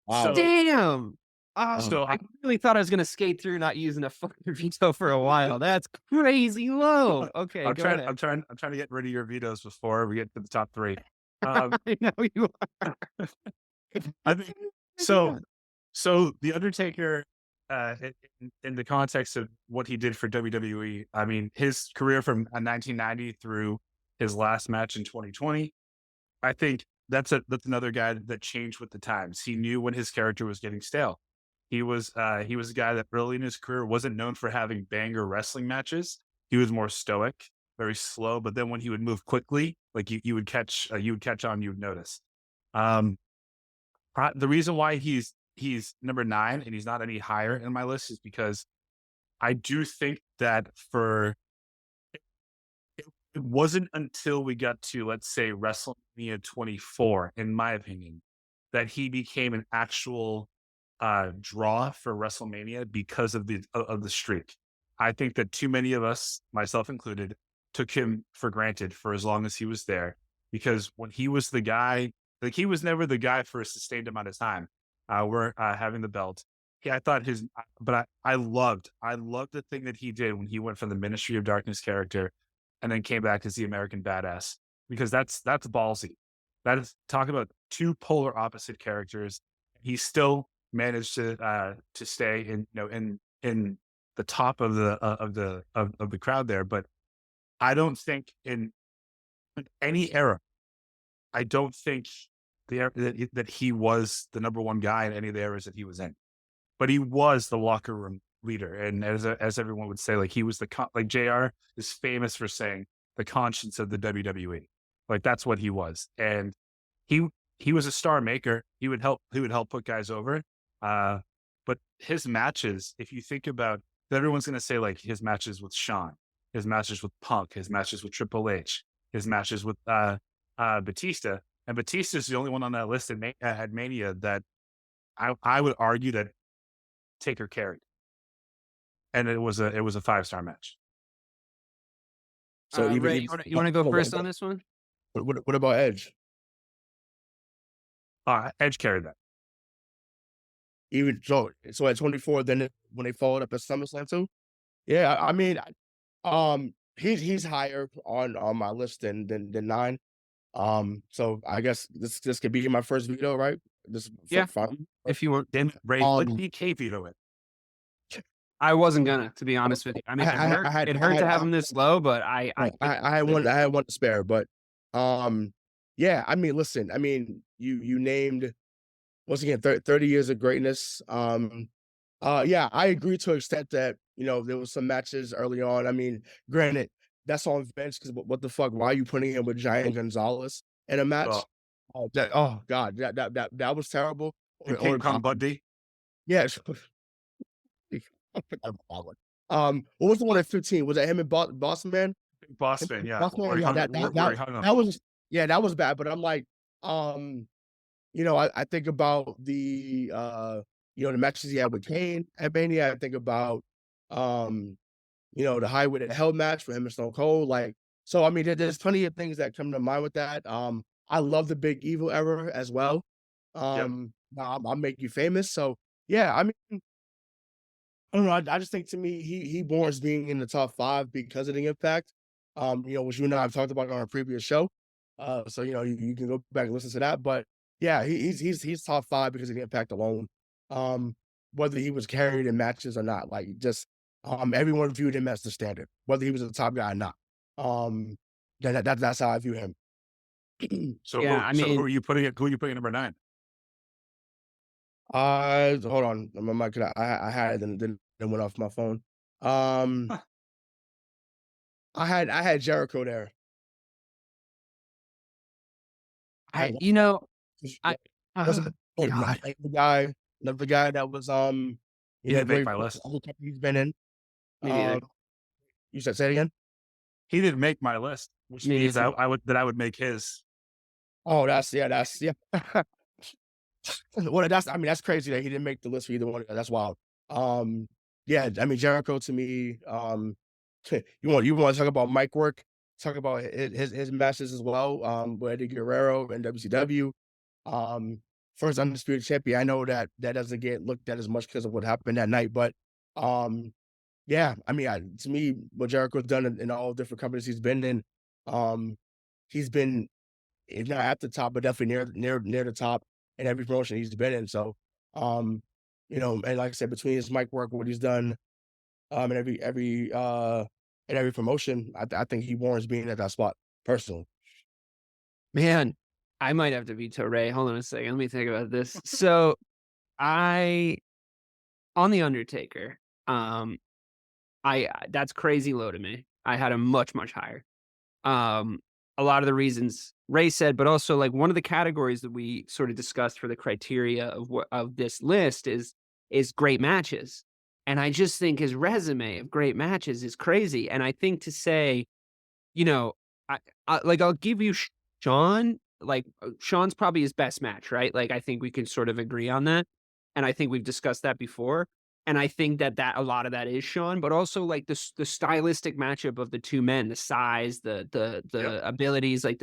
Wow. Damn. So I really thought I was going to skate through not using a fucking veto for a while. That's crazy low. Okay, I'm go trying. ahead. I'm trying to get rid of your vetoes before we get to the top 3. I know you are. I think so. So The Undertaker, in the context of what he did for WWE, I mean, his career from 1990 through his last match in 2020, I think that's another guy that changed with the times. He knew when his character was getting stale. He was a guy that early in his career wasn't known for having banger wrestling matches. He was more stoic, very slow. But then when he would move quickly, like you would catch on, you would notice. The reason why he's number 9 and he's not any higher in my list is because I do think that it wasn't until we got to, let's say, WrestleMania 24, in my opinion, that he became an actual draw for WrestleMania because of the streak. I think that too many of us, myself included, took him for granted for as long as he was there, because when he was the guy, like he was never the guy for a sustained amount of time. We're having the belt. Yeah, I thought I loved the thing that he did when he went from the Ministry of Darkness character and then came back as the American Badass, because that's ballsy. That is, talk about 2 polar opposite characters. He still managed to stay in the top of the crowd there. But I don't think in any era, I don't think that he was the number 1 guy in any of the eras that he was in. But he was the locker room leader, and as everyone would say, like he was like JR is famous for saying the conscience of the WWE. Like that's what he was, and he was a star maker. He would help put guys over. But his matches, if you think about, everyone's going to say like his matches with Shawn, his matches with Punk, his matches with Triple H, his matches with Batista, and Batista's the only one on that list that had Mania that I would argue that Taker carried, and it was a 5-star match. So Ray, you want to go first on this one? What about Edge? Edge carried that. Even so at 24, then when they followed up at SummerSlam too. Yeah, I mean, he's higher on my list than 9. So I guess this could be my first veto, right? Yeah. Fun. If you want. Then Ray, let DK veto it. I wasn't gonna, to be honest with you. I mean, it hurt to have him this low, but I had one to spare, but yeah. I mean, listen. I mean, you named once again 30 years of greatness. Yeah, I agree to an extent that there was some matches early on. I mean, granted, that's on Vince because what the fuck? Why are you putting him with Giant Gonzalez in a match? Oh God, that was terrible. And King Kong Bundy. Yes. What was the one at 15? Was that him and Boston Man? Boston, yeah. Boston Man, Where he yeah, hung him. that was, yeah, that was bad. But I'm like, I think about the the matches he had with Kane at Mania. I think about the Highway to Hell match for him and Stone Cold. Like, so I mean, there's plenty of things that come to mind with that. I love the Big Evil era as well. I'll make you famous. So yeah, I mean, I don't know. I just think to me, he warrants being in the top 5 because of the impact. Which you and I have talked about on our previous show. So you can go back and listen to that. But yeah, he's top 5 because of the impact alone. Whether he was carried in matches or not, like just everyone viewed him as the standard, whether he was the top guy or not. That's how I view him. So who are you putting at number 9? Hold on. I had it, then went off my phone. I had Jericho there. Another guy that was he didn't make my list. He's been in. You said, say it again. He didn't make my list, which means I would make his. Oh, that's yeah. Well, that's crazy that he didn't make the list for either one. That's wild. Yeah, I mean Jericho to me. You want to talk about mic work? Talk about his matches as well. With Eddie Guerrero and WCW. First undisputed champion. I know that doesn't get looked at as much because of what happened that night, but yeah, I mean, to me, what Jericho's done in all different companies he's been in, he's been, if not at the top, but definitely near the top in every promotion he's been in. So, and like I said, between his mic work, what he's done, in every promotion, I think he warrants being at that spot personally. Man, I might have to veto Ray. Hold on a second. Let me think about this. So, on the Undertaker, that's crazy low to me. I had him much, much higher. A lot of the reasons Ray said, but also like one of the categories that we sort of discussed for the criteria of this list is great matches. And I just think his resume of great matches is crazy. And I think to say, I'll give you Shawn, like Shawn's probably his best match, right? Like I think we can sort of agree on that. And I think we've discussed that before. And I think that a lot of that is Shawn, but also like the stylistic matchup of the two men, the size, the abilities, like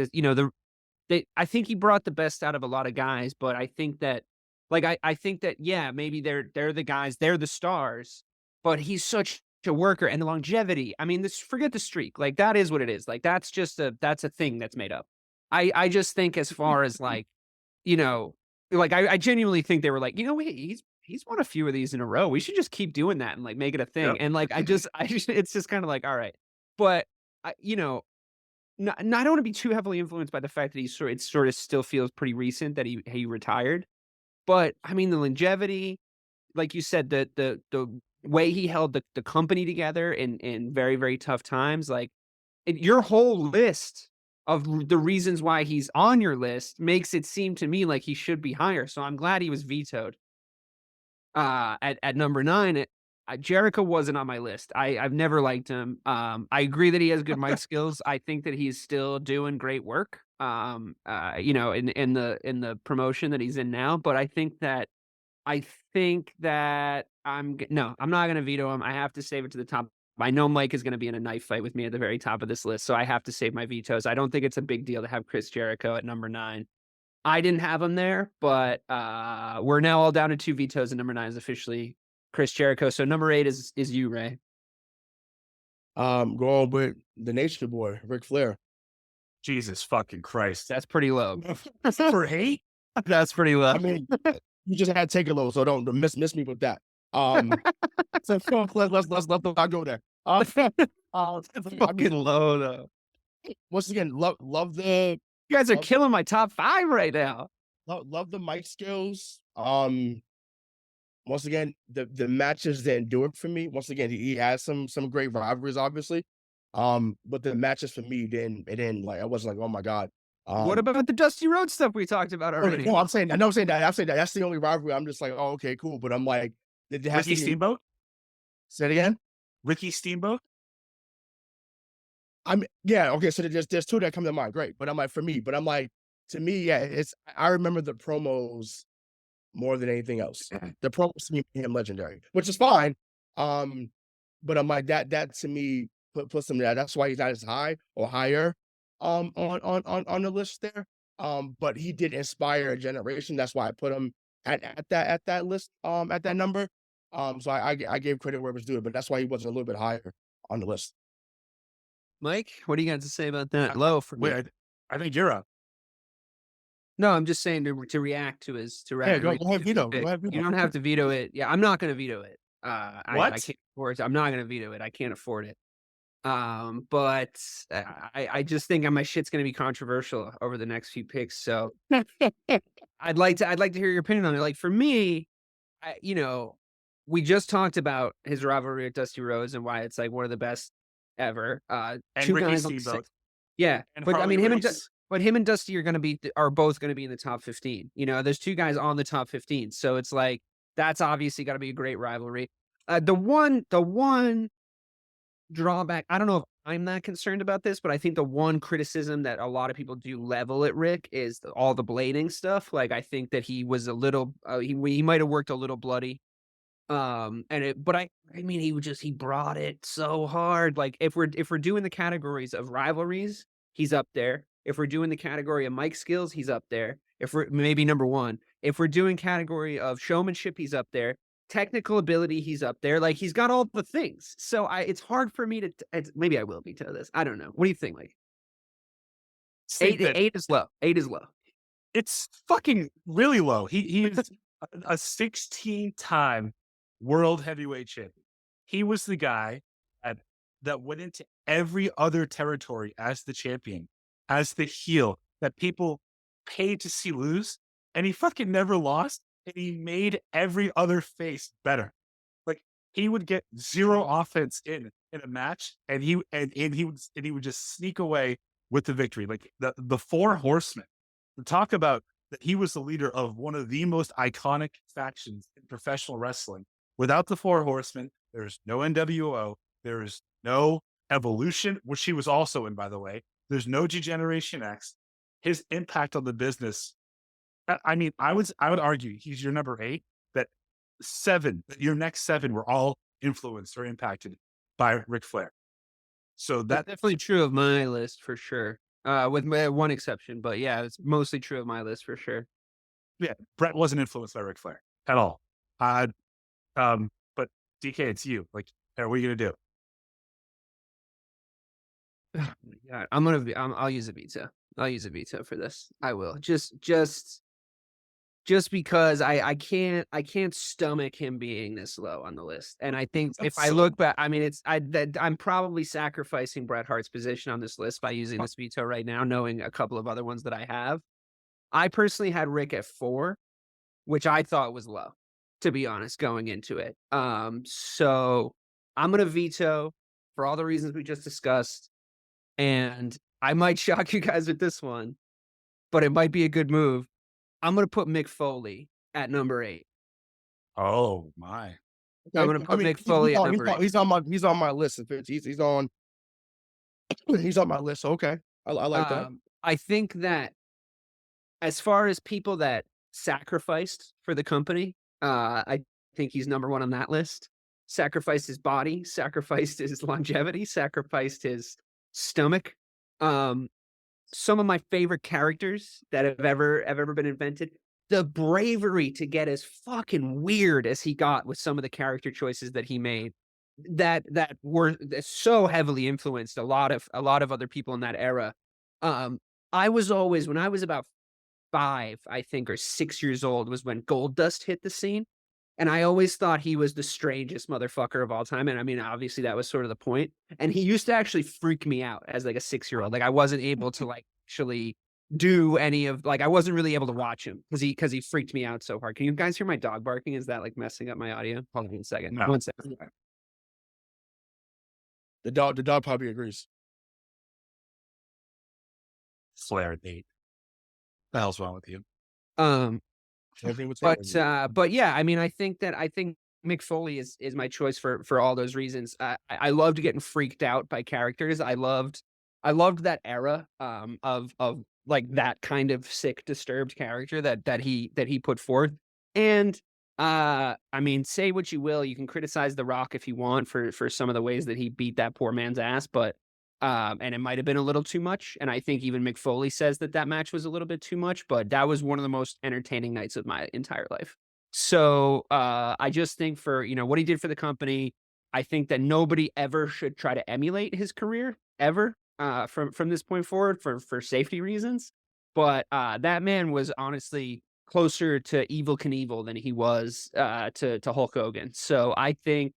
I think he brought the best out of a lot of guys, but I think that I think that, yeah, maybe they're the guys, they're the stars, but he's such a worker and the longevity. I mean, forget the streak. Like that is what it is. Like that's a thing that's made up. I just think as far as like, I genuinely think they were like, he's won a few of these in a row. We should just keep doing that and like make it a thing. Yep. And like, it's just kind of like, all right. But I don't want to be too heavily influenced by the fact that it sort of still feels pretty recent that he retired. But I mean, the longevity, like you said, the way he held the company together in very, very tough times, like your whole list of the reasons why he's on your list makes it seem to me like he should be higher. So I'm glad he was vetoed. At number 9, Jericho wasn't on my list. I've never liked him. I agree that he has good mic skills. I think that he's still doing great work. In the promotion that he's in now. But I think that I'm not going to veto him. I have to save it to the top. I know Mike is going to be in a knife fight with me at the very top of this list, so I have to save my vetoes. I don't think it's a big deal to have Chris Jericho at number 9. I didn't have him there, but we're now all down to 2 vetoes, and number 9 is officially Chris Jericho. So number 8 is you, Ray. Going with the Nature Boy, Ric Flair. Jesus fucking Christ. That's pretty low. For 8? That's pretty low. I mean, you just had to take it low, so don't miss me with that. So let's let the go there. It's fucking low though. Once again, love the. You guys are killing my top 5 right now. Love the mic skills. Once again, the matches didn't do it for me. Once again, he has some great rivalries, obviously. But the matches for me didn't like, I wasn't like, oh my God. What about the Dusty Rhodes stuff we talked about already? No, I'm saying that. That's the only rivalry. I'm just like, oh, okay, cool. But I'm like, it has Ricky to be. Steamboat? Say it again. Ricky Steamboat? Yeah, okay. So there's two that come to mind. Great. But I'm like, for me, to me, yeah, I remember the promos more than anything else. The promos to me made him legendary, which is fine. But I'm like, that to me puts him there. That's why he's not as high or higher on the list there. But he did inspire a generation. That's why I put him at that list, at that number. So I gave credit where it was due, but that's why he wasn't a little bit higher on the list. Mike, what do you got to say about that? Low for me. I think you're up. No, I'm just saying to react to his Yeah, go ahead, veto. Go ahead, veto. You don't have to veto it. Yeah, I'm not going to veto it. What? I can't afford it. I'm not going to veto it. I can't afford it. But I just think my shit's going to be controversial over the next few picks. So I'd like to hear your opinion on it. Like for me, we just talked about his rivalry with Dusty Rhodes and why it's like one of the best ever. And two Ricky guys Steamboat. Yeah, And but I mean Harley him and Dusty are both going to be in the top 15. There's two guys on the top 15, so it's like that's obviously got to be a great rivalry. The one drawback, I don't know if I'm that concerned about this, but I think the one criticism that a lot of people do level at Rick is all the blading stuff. Like I think that he was a little, he might have worked a little bloody. But I mean, he brought it so hard. Like if we're doing the categories of rivalries, he's up there. If we're doing the category of mic skills, he's up there. If we're maybe number one, if we're doing category of showmanship, he's up there. Technical ability, he's up there. Like he's got all the things. So it's hard for me to, maybe I will veto this. I don't know. What do you think, Mike? Eight is low. 8 is low. It's fucking really low. He's a 16-time world heavyweight champion. He was the guy that went into every other territory as the champion, as the heel that people paid to see lose, and he fucking never lost, and he made every other face better. Like he would get 0 offense in a match, and he would just sneak away with the victory. Like the Four Horsemen. Talk about that he was the leader of one of the most iconic factions in professional wrestling. Without the Four Horsemen, there's no NWO, there is no Evolution, which he was also in, by the way. There's no G-Generation X. His impact on the business, I mean, I would argue he's your number 8, that your next 7 were all influenced or impacted by Ric Flair. So that's definitely true of my list for sure. With one exception, but yeah, it's mostly true of my list for sure. Yeah, Bret wasn't influenced by Ric Flair at all. But DK, it's you. Like, what are you gonna do? Oh my God, I'll use a veto. I'll use a veto for this. I will just because I can't stomach him being this low on the list. And I think if I look back, I mean, I'm probably sacrificing Bret Hart's position on this list by using this veto right now, knowing a couple of other ones that I have. I personally had Rick at 4, which I thought was low, to be honest, going into it. So I'm going to veto for all the reasons we just discussed. And I might shock you guys with this one, but it might be a good move. I'm going to put Mick Foley at number 8. Oh my! I'm going to put Mick Foley at number 8. He's on my list. He's on my list. Okay, I like that. I think that as far as people that sacrificed for the company, I think he's number 1 on that list. Sacrificed his body, sacrificed his longevity, sacrificed his stomach. Some of my favorite characters that have ever been invented. The bravery to get as fucking weird as he got with some of the character choices that he made, that were so heavily influenced a lot of other people in that era. I was always, when I was about 5, I think, or 6 years old, was when Goldust hit the scene. And I always thought he was the strangest motherfucker of all time. And I mean, obviously that was sort of the point. And he used to actually freak me out as like a 6-year-old. Like I wasn't able to like actually do any of, like, I wasn't really able to watch him because he freaked me out so hard. Can you guys hear my dog barking? Is that like messing up my audio? Hold on a second. No. 1 second. The dog probably agrees. Flair date. The hell's wrong with you? Um, Same thing with but yeah, I mean, I think Mick Foley is my choice for all those reasons. I loved getting freaked out by characters. I loved that era of like that kind of sick, disturbed character that he put forth. And I mean, say what you will, you can criticize The Rock if you want for some of the ways that he beat that poor man's ass, but and it might have been a little too much. And I think even Mick Foley says that match was a little bit too much, but that was one of the most entertaining nights of my entire life. So I just think for what he did for the company, I think that nobody ever should try to emulate his career ever from this point forward for safety reasons. But that man was honestly closer to Evil Knievel than he was to Hulk Hogan. So I think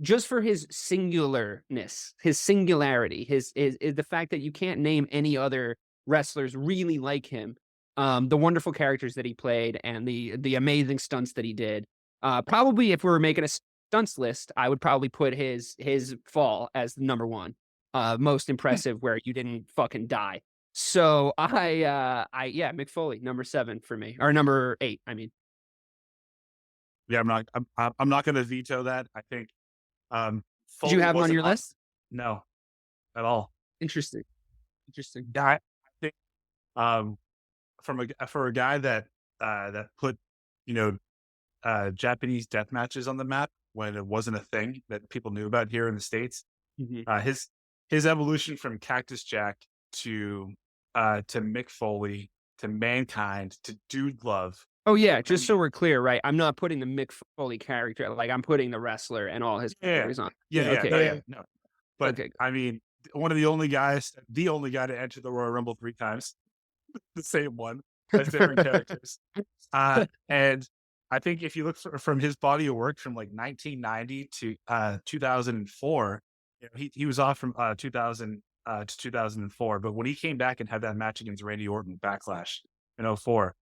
just for his singularness, his singularity, his the fact that you can't name any other wrestlers really like him, the wonderful characters that he played, and the amazing stunts that he did. Probably, if we were making a stunts list, I would probably put his fall as number one, most impressive, where you didn't fucking die. So yeah, Mick Foley, number 7 for me, or number 8. I mean, Yeah, I'm not going to veto that. I think. Did you have him on your list? No, at all. Interesting. Yeah, I think for a guy that put Japanese death matches on the map when it wasn't a thing that people knew about here in the States. His evolution from Cactus Jack to Mick Foley to Mankind to Dude Love. Oh yeah, just so we're clear, right? I'm not putting the Mick Foley character, like I'm putting the wrestler and all his characters on. No. But I mean, one of the only guy to enter the Royal Rumble 3 times, the same one as different characters. And I think if you look from his body of work from like 1990 to 2004, he was off from 2000 to 2004. But when he came back and had that match against Randy Orton, Backlash in 2004.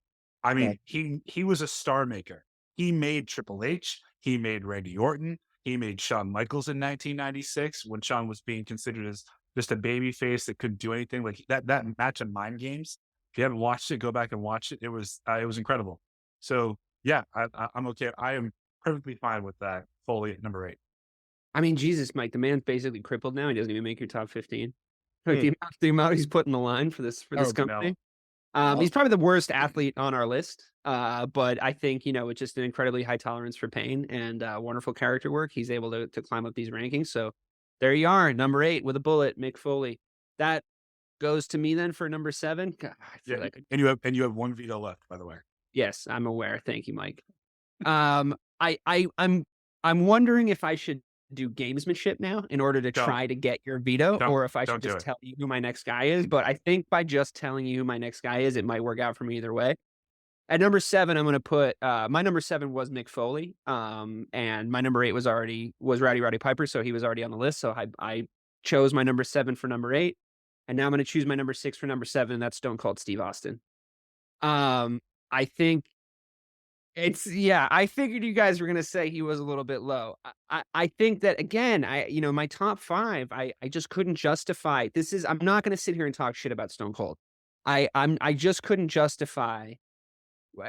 I mean, he was a star maker. He made Triple H. He made Randy Orton. He made Shawn Michaels in 1996 when Shawn was being considered as just a baby face that couldn't do anything. Like that match of Mind Games. If you haven't watched it, go back and watch it. It was incredible. So yeah, I'm okay. I am perfectly fine with that. Foley at number 8. I mean, Jesus, Mike, the man's basically crippled now. He doesn't even make your top 15. Like the amount he's put in the line for this company. He's probably the worst athlete on our list, but I think, it's just an incredibly high tolerance for pain and wonderful character work. He's able to climb up these rankings. So there you are, number 8 with a bullet, Mick Foley. That goes to me then for number 7. God, I feel like and you have one veto left, by the way. Yes, I'm aware. Thank you, Mike. I'm wondering if I should do gamesmanship now in order to try to get your veto, or if I should just tell you who my next guy is. But I think by just telling you who my next guy is, it might work out for me either way. At number 7, I'm going to put my number 7 was Mick Foley, and my number 8 was Rowdy Roddy Piper, so he was already on the list. So I chose my number 7 for number 8, and now I'm going to choose my number 6 for number 7. And that's Stone Cold Steve Austin. I think I figured you guys were going to say he was a little bit low. I think that, again, my top 5, I just couldn't justify. I'm not going to sit here and talk shit about Stone Cold. I just couldn't justify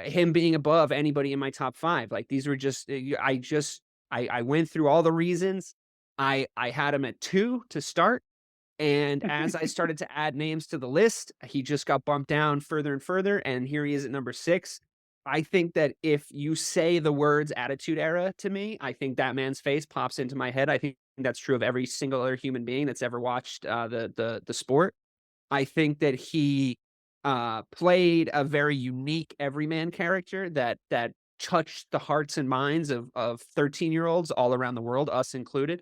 him being above anybody in my top 5. Like, these were just, I went through all the reasons. I had him at 2 to start. And as I started to add names to the list, he just got bumped down further and further. And here he is at number 6. I think that if you say the words Attitude Era to me, I think that man's face pops into my head. I think that's true of every single other human being that's ever watched the sport. I think that he played a very unique everyman character that touched the hearts and minds of 13-year-olds all around the world, us included.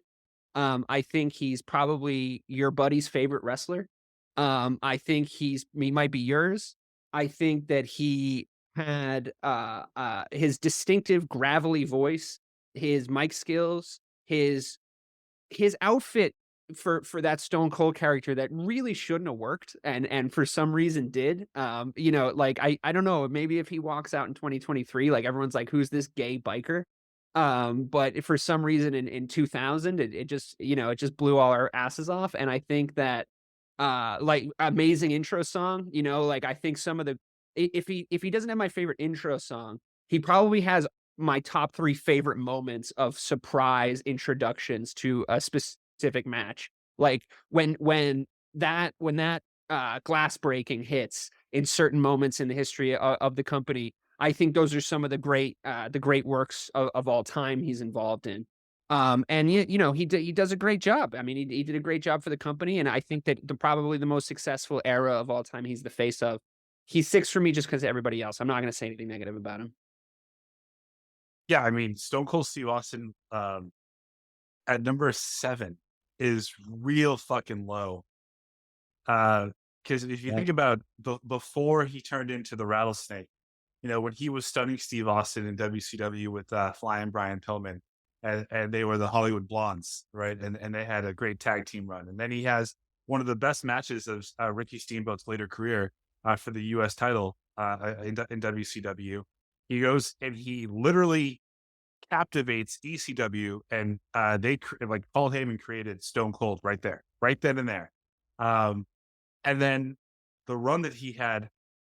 I think he's probably your buddy's favorite wrestler. I think he might be yours. I think that he had his distinctive gravelly voice, his mic skills, his outfit for that Stone Cold character that really shouldn't have worked and for some reason did. Like I don't know, maybe if he walks out in 2023, like everyone's like, who's this gay biker? But for some reason in 2000, it just blew all our asses off. And I think that like amazing intro song, like I think some of the if he doesn't have my favorite intro song, he probably has my top 3 favorite moments of surprise introductions to a specific match. Like when that glass breaking hits in certain moments in the history of the company, I think those are some of the great works of all time he's involved in. And he does a great job. I mean, he did a great job for the company, and I think that probably the most successful era of all time he's the face of. He's 6 for me just because of everybody else. I'm not going to say anything negative about him. Yeah, I mean, Stone Cold Steve Austin at number 7 is real fucking low. Because if you think about before he turned into the rattlesnake, when he was stunning Steve Austin in WCW with Flying Brian Pillman, and they were the Hollywood Blondes, right? And they had a great tag team run. And then he has one of the best matches of Ricky Steamboat's later career for the U.S. title in WCW. He goes and he literally captivates ECW, and they like Paul Heyman created Stone Cold right there, right then and there. And then the run that he had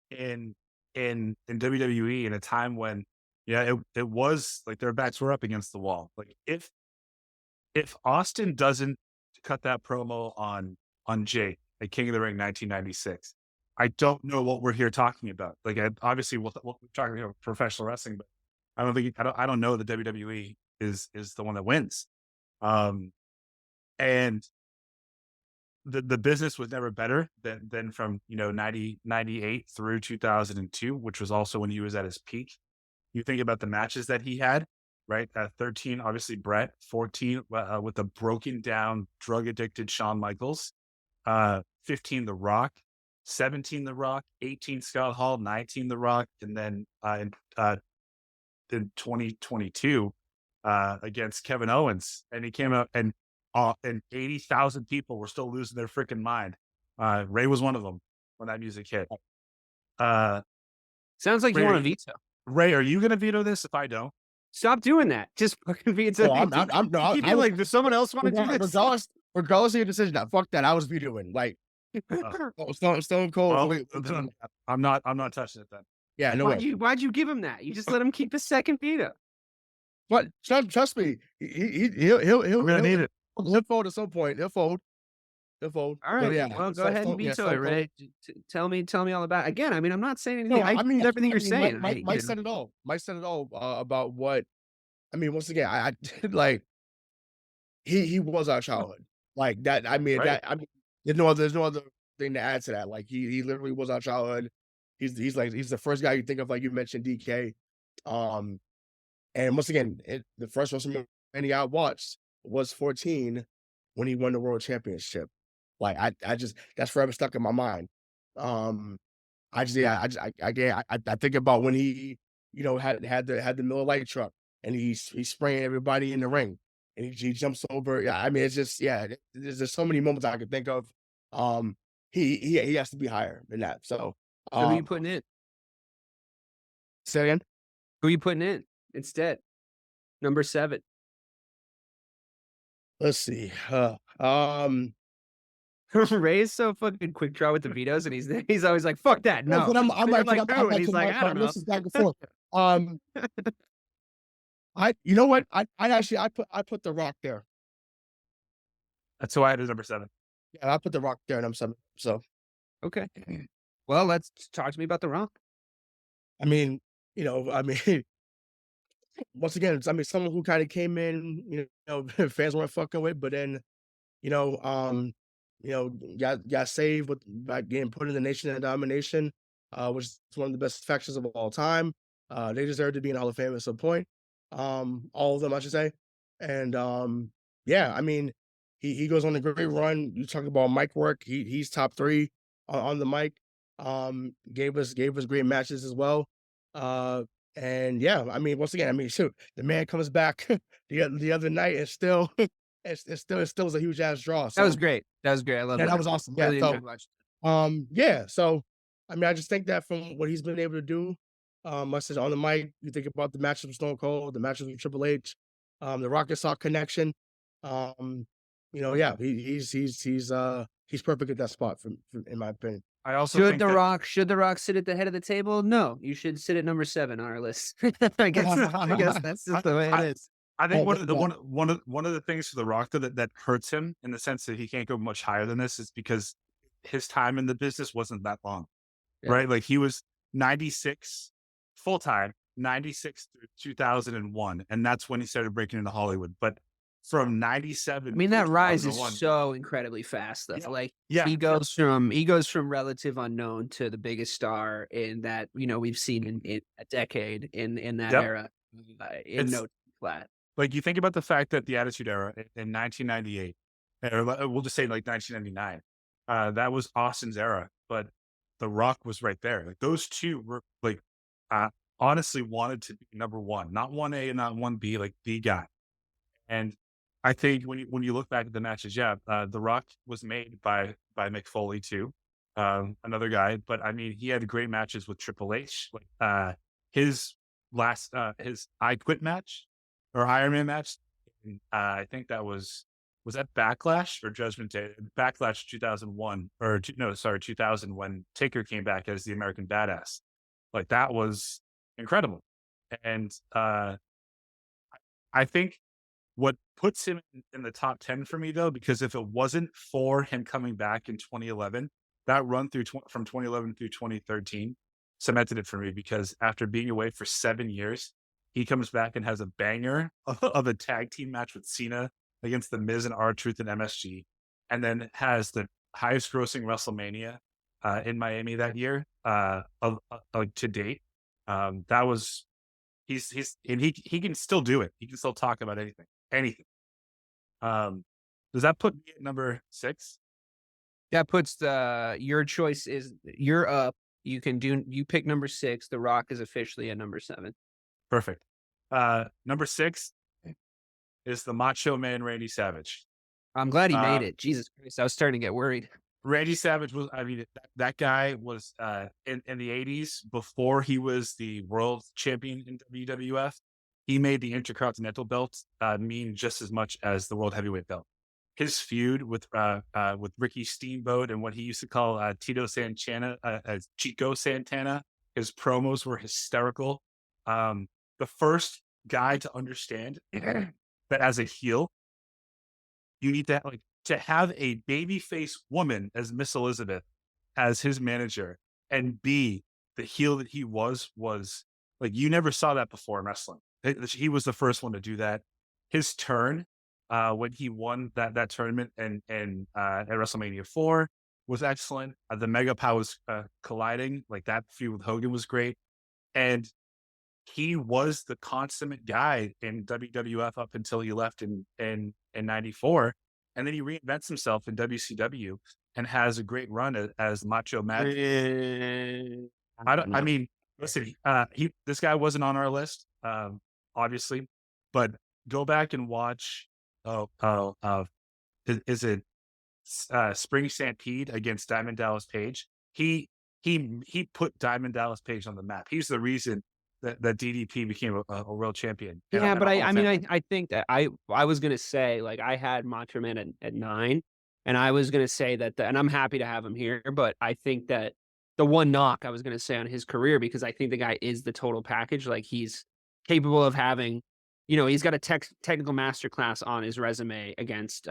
in WWE in a time when, it was like their backs were up against the wall. Like if Austin doesn't cut that promo on Jake at King of the Ring 1996, I don't know what we're here talking about. Like obviously we're talking about professional wrestling, but I don't know that WWE is the one that wins. And the business was never better than from 98 through 2002, which was also when he was at his peak. You think about the matches that he had, right? 13, obviously Bret. 14 with a broken down, drug addicted Shawn Michaels. 15, The Rock. 17, The Rock. 18, Scott Hall. 19, The Rock, and then in 2022 against Kevin Owens, and he came out and 80,000 people were still losing their freaking mind. Ray was one of them when that music hit. Sounds like Ray, you want to veto. Ray, are you going to veto this if I don't? Stop doing that. Just fucking veto. Does someone else want to do this? Regardless of your decision, fuck that. I was vetoing. Like, Stone Cold. Well, I'm not touching it then. Yeah, no way. Why'd you give him that? You just let him keep his second veto. But trust me, he'll gonna need it. He'll fold at some point. He'll fold. All right. Yeah, well, go ahead and veto it, Ray. Tell me all about it. Again, I mean, I'm not saying anything. I mean everything you're saying. Mike said it all. Mike said it all about what. I mean, once again, I like. He was our childhood. Like that. I mean, right. There's no other thing to add to that. Like he literally was our childhood. He's the first guy you think of, like you mentioned, DK. And once again, the first WrestleMania I watched was 14 when he won the World Championship. Like I just that's forever stuck in my mind. I think about when he had the Miller Lite truck and he's spraying everybody in the ring and he jumps over. Yeah, I mean it's just there's so many moments I could think of. He has to be higher than that. So who are you putting in? Say again? Who are you putting in instead? Number 7. Let's see. Ray is so fucking quick draw with the vetoes, and he's always like, "Fuck that, no." But I'm like, he's like, "I don't know." Back and forth. You know what? I put The Rock there. That's who I had as number 7. Yeah, I put The Rock there at number 7. So okay. Well, let's talk to me about The Rock. I mean, once again, someone who kind of came in, fans weren't fucking with, but then, got saved by getting put in the Nation of Domination, which is one of the best factions of all time. They deserve to be in Hall of Fame at some point. All of them, I should say. And I mean, he goes on a great run. You talk about mic work. He's top 3 on the mic. Gave us great matches as well. And yeah, I mean, once again, shoot, the man comes back the other night and still it still was a huge ass draw. So, that was great. I love that. That was awesome. Yeah. So I mean, I just think that from what he's been able to do, message on the mic, you think about the matches with Stone Cold, the matches with Triple H, the Rocket Sock connection. He's he's perfect at that spot in my opinion. I also Should think The that Rock sit at the head of the table? No, you should sit at number 7 on our list. I guess that's just the way it is. I think Oh, yeah. one of the things for The Rock that hurts him in the sense that he can't go much higher than this is because his time in the business wasn't that long, Yeah. right? Like he was 96 full time, 96 through 2001, and that's when he started breaking into Hollywood. But from 97, I mean, that through rise is 2001 so incredibly fast, though. Yeah. Like Yeah. he goes from relative unknown to the biggest star in that we've seen in a decade in that Yep. era in It's- no flat. Like you think about the fact that the Attitude Era in 1998, or we'll just say like 1999, that was Austin's era, but The Rock was right there. Like those two were like, honestly wanted to be number one, not 1A and not 1B, like the guy. And I think when you look back at the matches, yeah, The Rock was made by Mick Foley too, another guy. But I mean, he had great matches with Triple H. Like his last his I Quit match or Iron Man match. I think that was that Backlash or Judgment Day? Backlash 2001 or no, sorry, 2000 when Taker came back as the American Badass. Like that was incredible, and I think what puts him in the top 10 for me, though, because if it wasn't for him coming back in 2011, that run through from 2011 through 2013 cemented it for me because after being away for 7 years, he comes back and has a banger of a tag team match with Cena against The Miz and R-Truth and MSG, and then has the highest grossing WrestleMania in Miami that year to date. That was he can still do it. He can still talk about anything. Does that put me at number 6? That puts your choice is you're up. You pick number 6. The Rock is officially at number 7. Perfect. Number 6 is the Macho Man Randy Savage. I'm glad he made it. Jesus Christ, I was starting to get worried. Randy Savage was, I mean, that guy was in the 80s before he was the world champion in WWF. He made the Intercontinental belt mean just as much as the world heavyweight belt. His feud with Ricky Steamboat and what he used to call Chico Santana, his promos were hysterical. The first guy to understand that as a heel, you need to have a babyface woman as Miss Elizabeth as his manager and be the heel that he was like, you never saw that before in wrestling. He was the first one to do that. His turn when he won that tournament and at WrestleMania 4 was excellent. The Mega Powers colliding, like that feud with Hogan was great. And he was the consummate guy in WWF up until he left in 94. And then he reinvents himself in WCW and has a great run as Macho Man. I mean, listen, this guy wasn't on our list, obviously, but go back and watch. Is it Spring Stampede against Diamond Dallas Page? He put Diamond Dallas Page on the map. He's the reason that DDP became a world champion. Yeah, but I think that I was gonna say, like, I had Macho Man at 9, and I was gonna say that and I'm happy to have him here, but I think that the one knock I was gonna say on his career, because I think the guy is the total package. Like, he's capable of having, he's got a technical masterclass on his resume against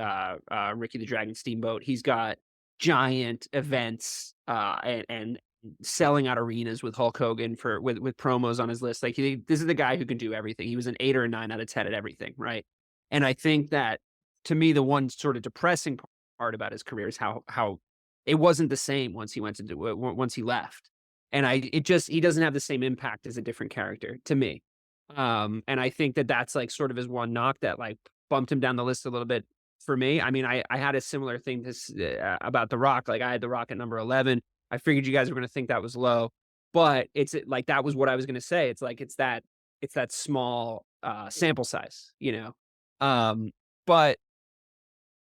Ricky the Dragon Steamboat. He's got giant events and selling out arenas with Hulk Hogan with promos on his list. Like, this is the guy who can do everything. He was an 8 or a 9 out of 10 at everything, right? And I think that, to me, the one sort of depressing part about his career is how it wasn't the same once he left. And he doesn't have the same impact as a different character to me. And I think that that's like sort of his one knock that like bumped him down the list a little bit for me. I mean, I had a similar thing about The Rock. Like, I had The Rock at number 11. I figured you guys were going to think that was low, but it's like, that was what I was going to say. It's like, it's that small sample size, but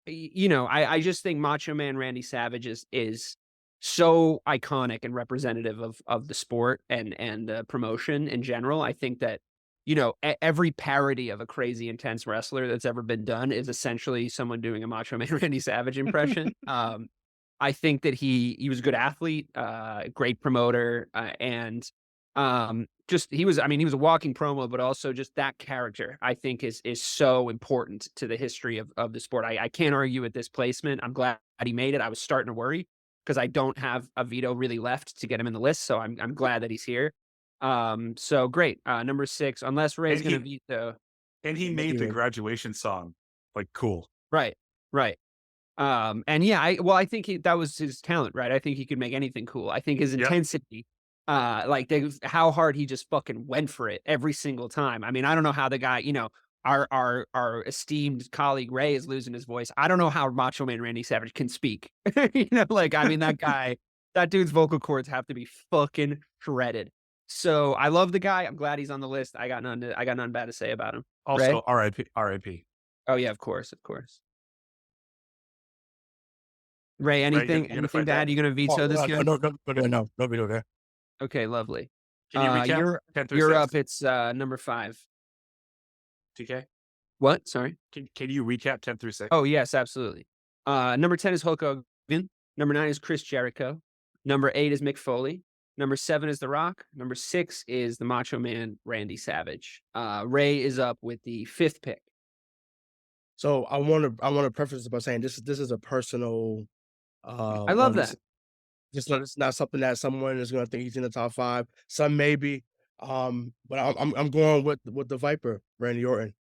I just think Macho Man Randy Savage is so iconic and representative of the sport and the promotion in general. I think that, every parody of a crazy intense wrestler that's ever been done is essentially someone doing a Macho Man Randy Savage impression. I think that he was a good athlete, great promoter, and just he was a walking promo, but also just that character I think is so important to the history of the sport. I can't argue with this placement. I'm glad he made it. I was starting to worry because I don't have a Veto really left to get him in the list, so I'm glad that he's here. So great. Number 6, unless Ray's And going to veto. And he made the graduation song like cool. Right. Right. And yeah, I think that was his talent, right? I think he could make anything cool. I think his intensity, how hard he just fucking went for it every single time. I mean, I don't know how the guy, our esteemed colleague Ray is losing his voice. I don't know how Macho Man Randy Savage can speak. That dude's vocal cords have to be fucking shredded. So I love the guy. I'm glad he's on the list. I got nothing bad to say about him. Also, Ray? R.I.P. R.I.P. Oh yeah, of course. Ray, anything bad? You gonna veto this guy? No veto there. Okay, lovely. Can you recap? 10 through You're 6? up. It's number 5. TK? What? Sorry. Can you recap 10 through 6? Oh yes, absolutely. Number 10 is Hulk Hogan. Number 9 is Chris Jericho. Number 8 is Mick Foley. Number 7 is The Rock. Number 6 is the Macho Man Randy Savage. Ray is up with the 5th pick. So I want to preface it by saying this is a personal. I love that. Just it's not something that someone is going to think he's in the top 5. Some maybe, but I'm going with the Viper, Randy Orton.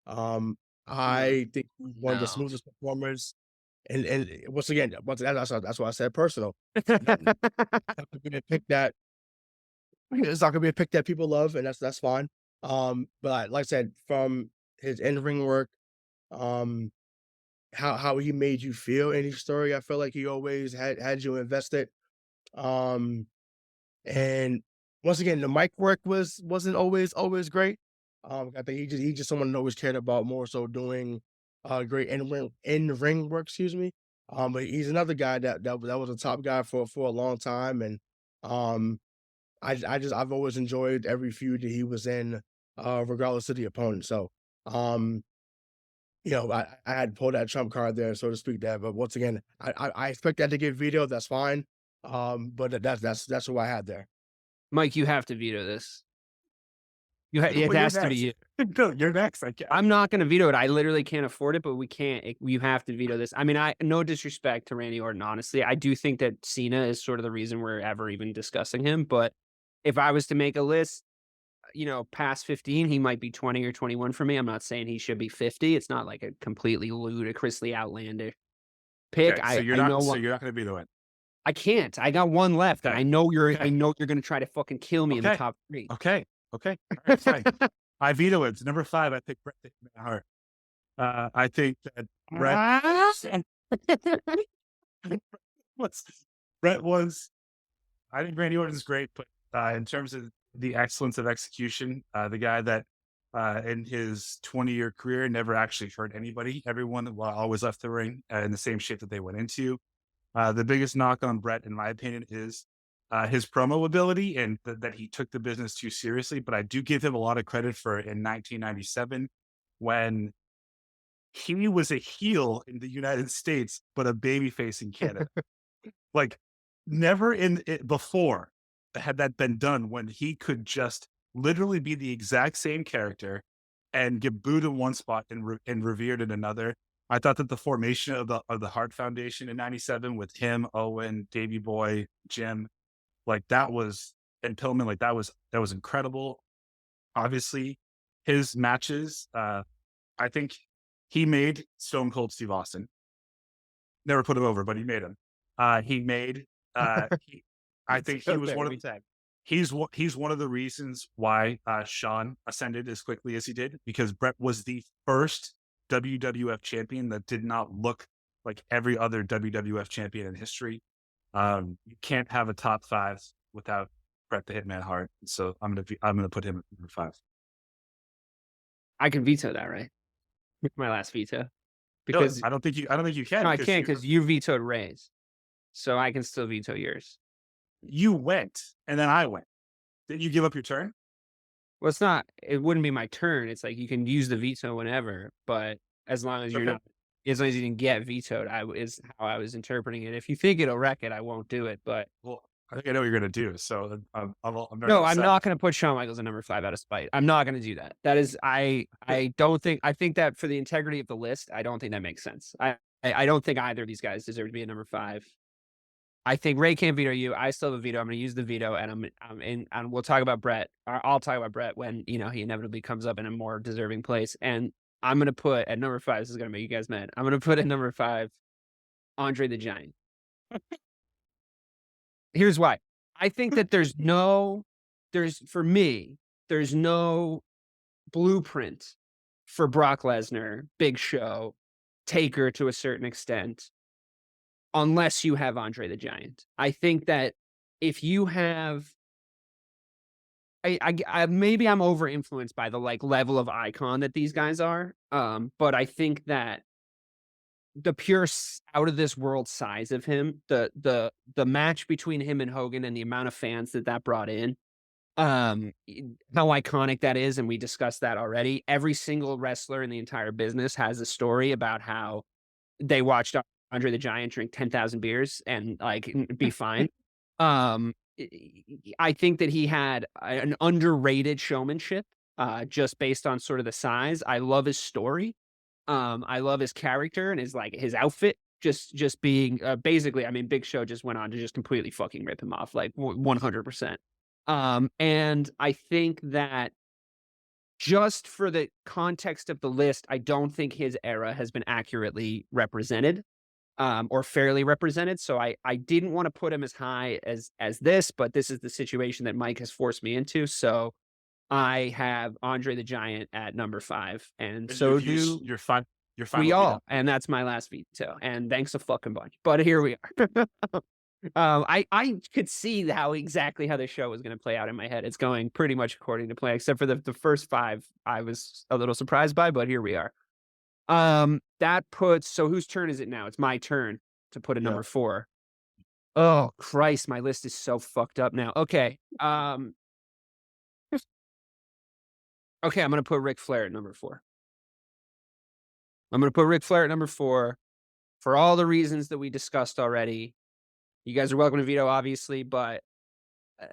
I think one of the smoothest performers, and once again, that's why I said personal. It's not gonna be a pick that people love, and that's fine. But like I said, from his in-ring work, how he made you feel in his story, I feel like he always had you invested. And once again, the mic work wasn't always great. I think he just someone that always cared about more so doing great in-ring work, excuse me. But he's another guy that was a top guy for a long time, and I've always enjoyed every feud that he was in, regardless of the opponent. So I had pulled that trump card there, so to speak. There, but once again, I expect that to get vetoed. That's fine. But that's who I had there. Mike, you have to veto this. It has to be you. No, you're next. I'm not going to veto it. I literally can't afford it, but we can't. You have to veto this. I mean, no disrespect to Randy Orton, honestly. I do think that Cena is sort of the reason we're ever even discussing him. But if I was to make a list, past 15, he might be 20 or 21 for me. I'm not saying he should be 50. It's not like a completely ludicrously outlandish pick. Okay, so you're not going to veto it. I can't. I got one left, and I know you're going to try to fucking kill me in the top 3. Okay. All right, fine. I veto it. It's number 5. I picked Bret The Hitman Hart. I think that Bret was. I think Randy Orton's great, but in terms of the excellence of execution, the guy that in his 20-year career never actually hurt anybody. Everyone always left the ring in the same shape that they went into. The biggest knock on Bret, in my opinion, is his promo ability and that he took the business too seriously. But I do give him a lot of credit for in 1997 when he was a heel in the United States, but a babyface in Canada. Like never before had that been done, when he could just literally be the exact same character and get booed in one spot and revered in another. I thought that the formation of the Hart Foundation in 97 with him, Owen, Davey Boy, Jim, and Pillman, that was incredible. Obviously, his matches, I think he made Stone Cold Steve Austin. Never put him over, but he made him. I think he was one of the. He's one of the reasons why Shawn ascended as quickly as he did, because Bret was the first WWF champion that did not look like every other WWF champion in history. You can't have a top 5 without Bret the Hitman Hart. So I'm gonna put him at number 5. I can veto that, right? My last veto. Because I don't think you can. No, I can't, because you vetoed Ray's. So I can still veto yours. You went, and then I went. Did you give up your turn? Well, it wouldn't be my turn. It's like you can use the veto whenever, but as long as you're not. as long as he didn't get vetoed, is how I was interpreting it. If you think it'll wreck it, I won't do it. But Well, I think I know what you're gonna do. So I'm very no, I'm upset. not going to put Shawn Michaels at number 5 out of spite. I'm not going to do that. That is, I think that for the integrity of the list, I don't think that makes sense. I don't think either of these guys deserve to be at number 5. I think Ray can't veto you. I still have a veto. I'm going to use the veto, and I'm in. And we'll talk about Bret. I'll talk about Bret when he inevitably comes up in a more deserving place. And I'm going to put at number 5. This is going to make you guys mad. I'm going to put at number 5 Andre the Giant. Here's why. I think that there's no blueprint for Brock Lesnar, Big Show, Taker to a certain extent, unless you have Andre the Giant. I think that if you have, maybe I'm over influenced by the level of icon that these guys are. But I think that the pure out of this world size of him, the match between him and Hogan and the amount of fans that brought in, how iconic that is, and we discussed that already. Every single wrestler in the entire business has a story about how they watched Andre the Giant drink 10,000 beers and be fine. I think that he had an underrated showmanship, just based on sort of the size. I love his story. I love his character and his outfit. Just being basically, I mean, Big Show just went on to just completely fucking rip him off, 100%. And I think that just for the context of the list, I don't think his era has been accurately represented, or fairly represented. So I didn't want to put him as high as this, but this is the situation that Mike has forced me into. So I have Andre the Giant at number 5, and so do you're fine. You're fine. we all, and that's my last veto. And thanks a fucking bunch. But here we are. I could see exactly how the show was going to play out in my head. It's going pretty much according to plan, except for the first 5 I was a little surprised by, but here we are. So whose turn is it now? It's my turn to put a number 4. Oh Christ, my list is so fucked up now. Okay. Okay, I'm going to put Ric Flair at number 4. I'm going to put Ric Flair at number 4 for all the reasons that we discussed already. You guys are welcome to veto, obviously, but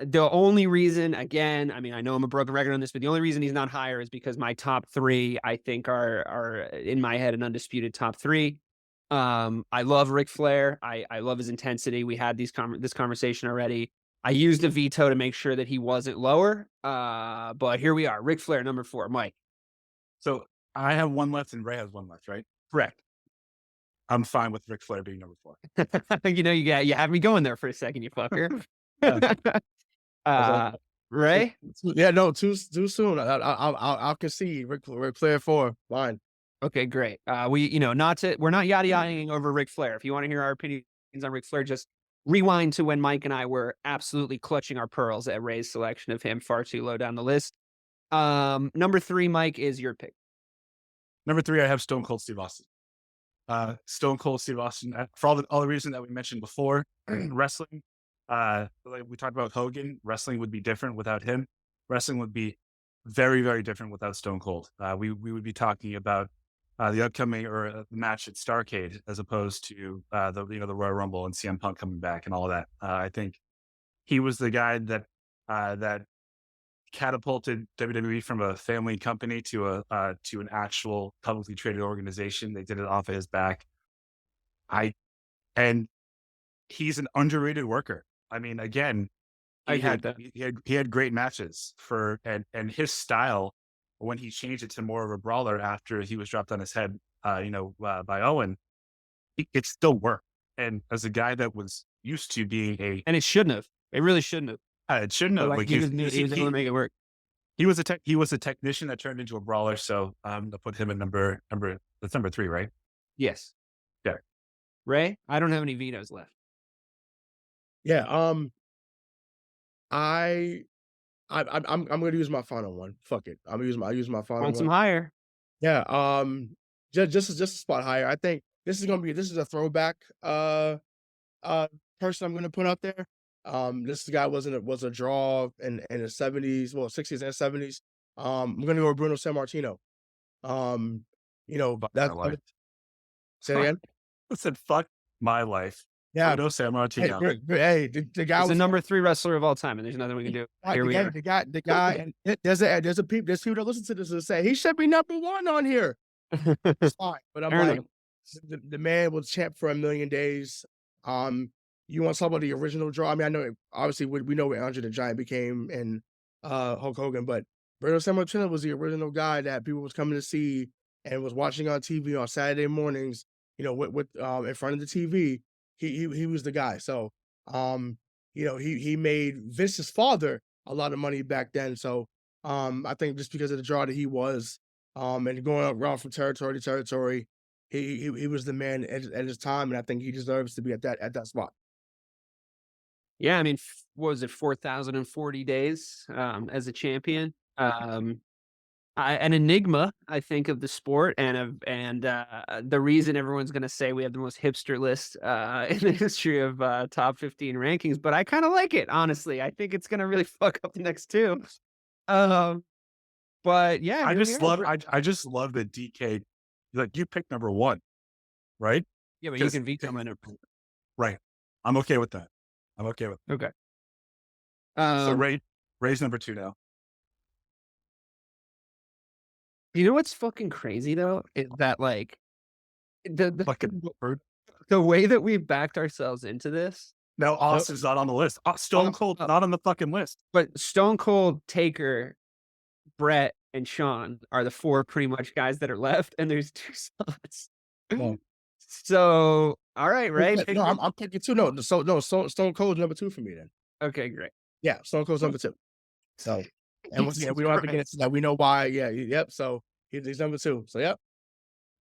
the only reason, again, I mean, I know I'm a broken record on this, but the only reason he's not higher is because my top 3, I think, are in my head an undisputed top 3. I love Ric Flair. I love his intensity. We had this conversation already. I used a veto to make sure that he wasn't lower, but here we are. Ric Flair, number 4. Mike. So I have one left and Ray has one left, right? Correct. I'm fine with Ric Flair being number 4. You had me going there for a second, you fucker. Ray? Yeah, no, too soon. I'll concede. Ric Flair 4. Fine. Okay, great. We're not yada-yadaing over Ric Flair. If you want to hear our opinions on Ric Flair, just rewind to when Mike and I were absolutely clutching our pearls at Ray's selection of him far too low down the list. Number 3, Mike, is your pick. Number 3, I have Stone Cold Steve Austin. Stone Cold Steve Austin, for all the reasons that we mentioned before. Wrestling, like we talked about Hogan, wrestling would be different without him. Wrestling would be very, very different without Stone Cold. We would be talking about the upcoming the match at Starrcade as opposed to the Royal Rumble and CM Punk coming back and all of that. I think he was the guy that catapulted WWE from a family company to an actual publicly traded organization. They did it off of his back. And he's an underrated worker. I mean, again, he had great matches and his style, when he changed it to more of a brawler after he was dropped on his head, by Owen, it still worked. And as a guy that was used to being and it shouldn't have. It really shouldn't have. It shouldn't have. He was able to make it work. He was a technician that turned into a brawler. So to put him in that's number 3, right? Yes. Yeah. Ray, I don't have any vetoes left. Yeah. I'm gonna use my final one. Fuck it. I'll use my final Want one. some higher? Yeah. Just a spot higher. I think this is a throwback person I'm gonna put up there. This guy was a draw in the 70s, 60s and 70s. I'm gonna go with Bruno Sammartino. Say it again. I said, fuck my life. Yeah. Bruno Sammartino. Hey, the guy He's the was number 3 wrestler of all time, and there's nothing we can do. Here we are. the guy, and there's people that listen to this and say he should be number 1 on here. It's fine, but I'm Fair like, enough. the man was champ for 1,000,000 days. You want to talk about the original draw? I mean, I know obviously we know what Andre the Giant became and Hulk Hogan, but Bruno Sammartino was the original guy that people was coming to see and was watching on TV on Saturday mornings. You know, with in front of the TV. He was the guy. So, you know, he made Vince's father a lot of money back then. So, I think just because of the draw that he was, and going around from territory to territory, he was the man at his time, and I think he deserves to be at that spot. Yeah, I mean, what was it, 4,040 days as a champion? An enigma, I think, of the sport, and the reason everyone's going to say we have the most hipster list in the history of top 15 rankings. But I kind of like it, honestly. I think it's going to really fuck up the next 2. But yeah, I just love that DK, like, you picked number 1, right? Yeah, but you can veto my number. Right. I'm okay with that. Okay. So Ray's number 2 now. You know what's fucking crazy though? Is that like the Fucking bird. the way that we've backed ourselves into this. Now Austin's not on the list. Stone Cold not on the fucking list. But Stone Cold, Taker, Bret, and Shawn are the 4 pretty much guys that are left, and there's 2 spots. So, all right, Ray. No, I'm picking 2. No, Stone Cold's number 2 for me then. Okay, great. Yeah, Stone Cold's number 2. So, and once again, we don't have to get into that. We know why. Yeah, yep. So he's number 2. So yep.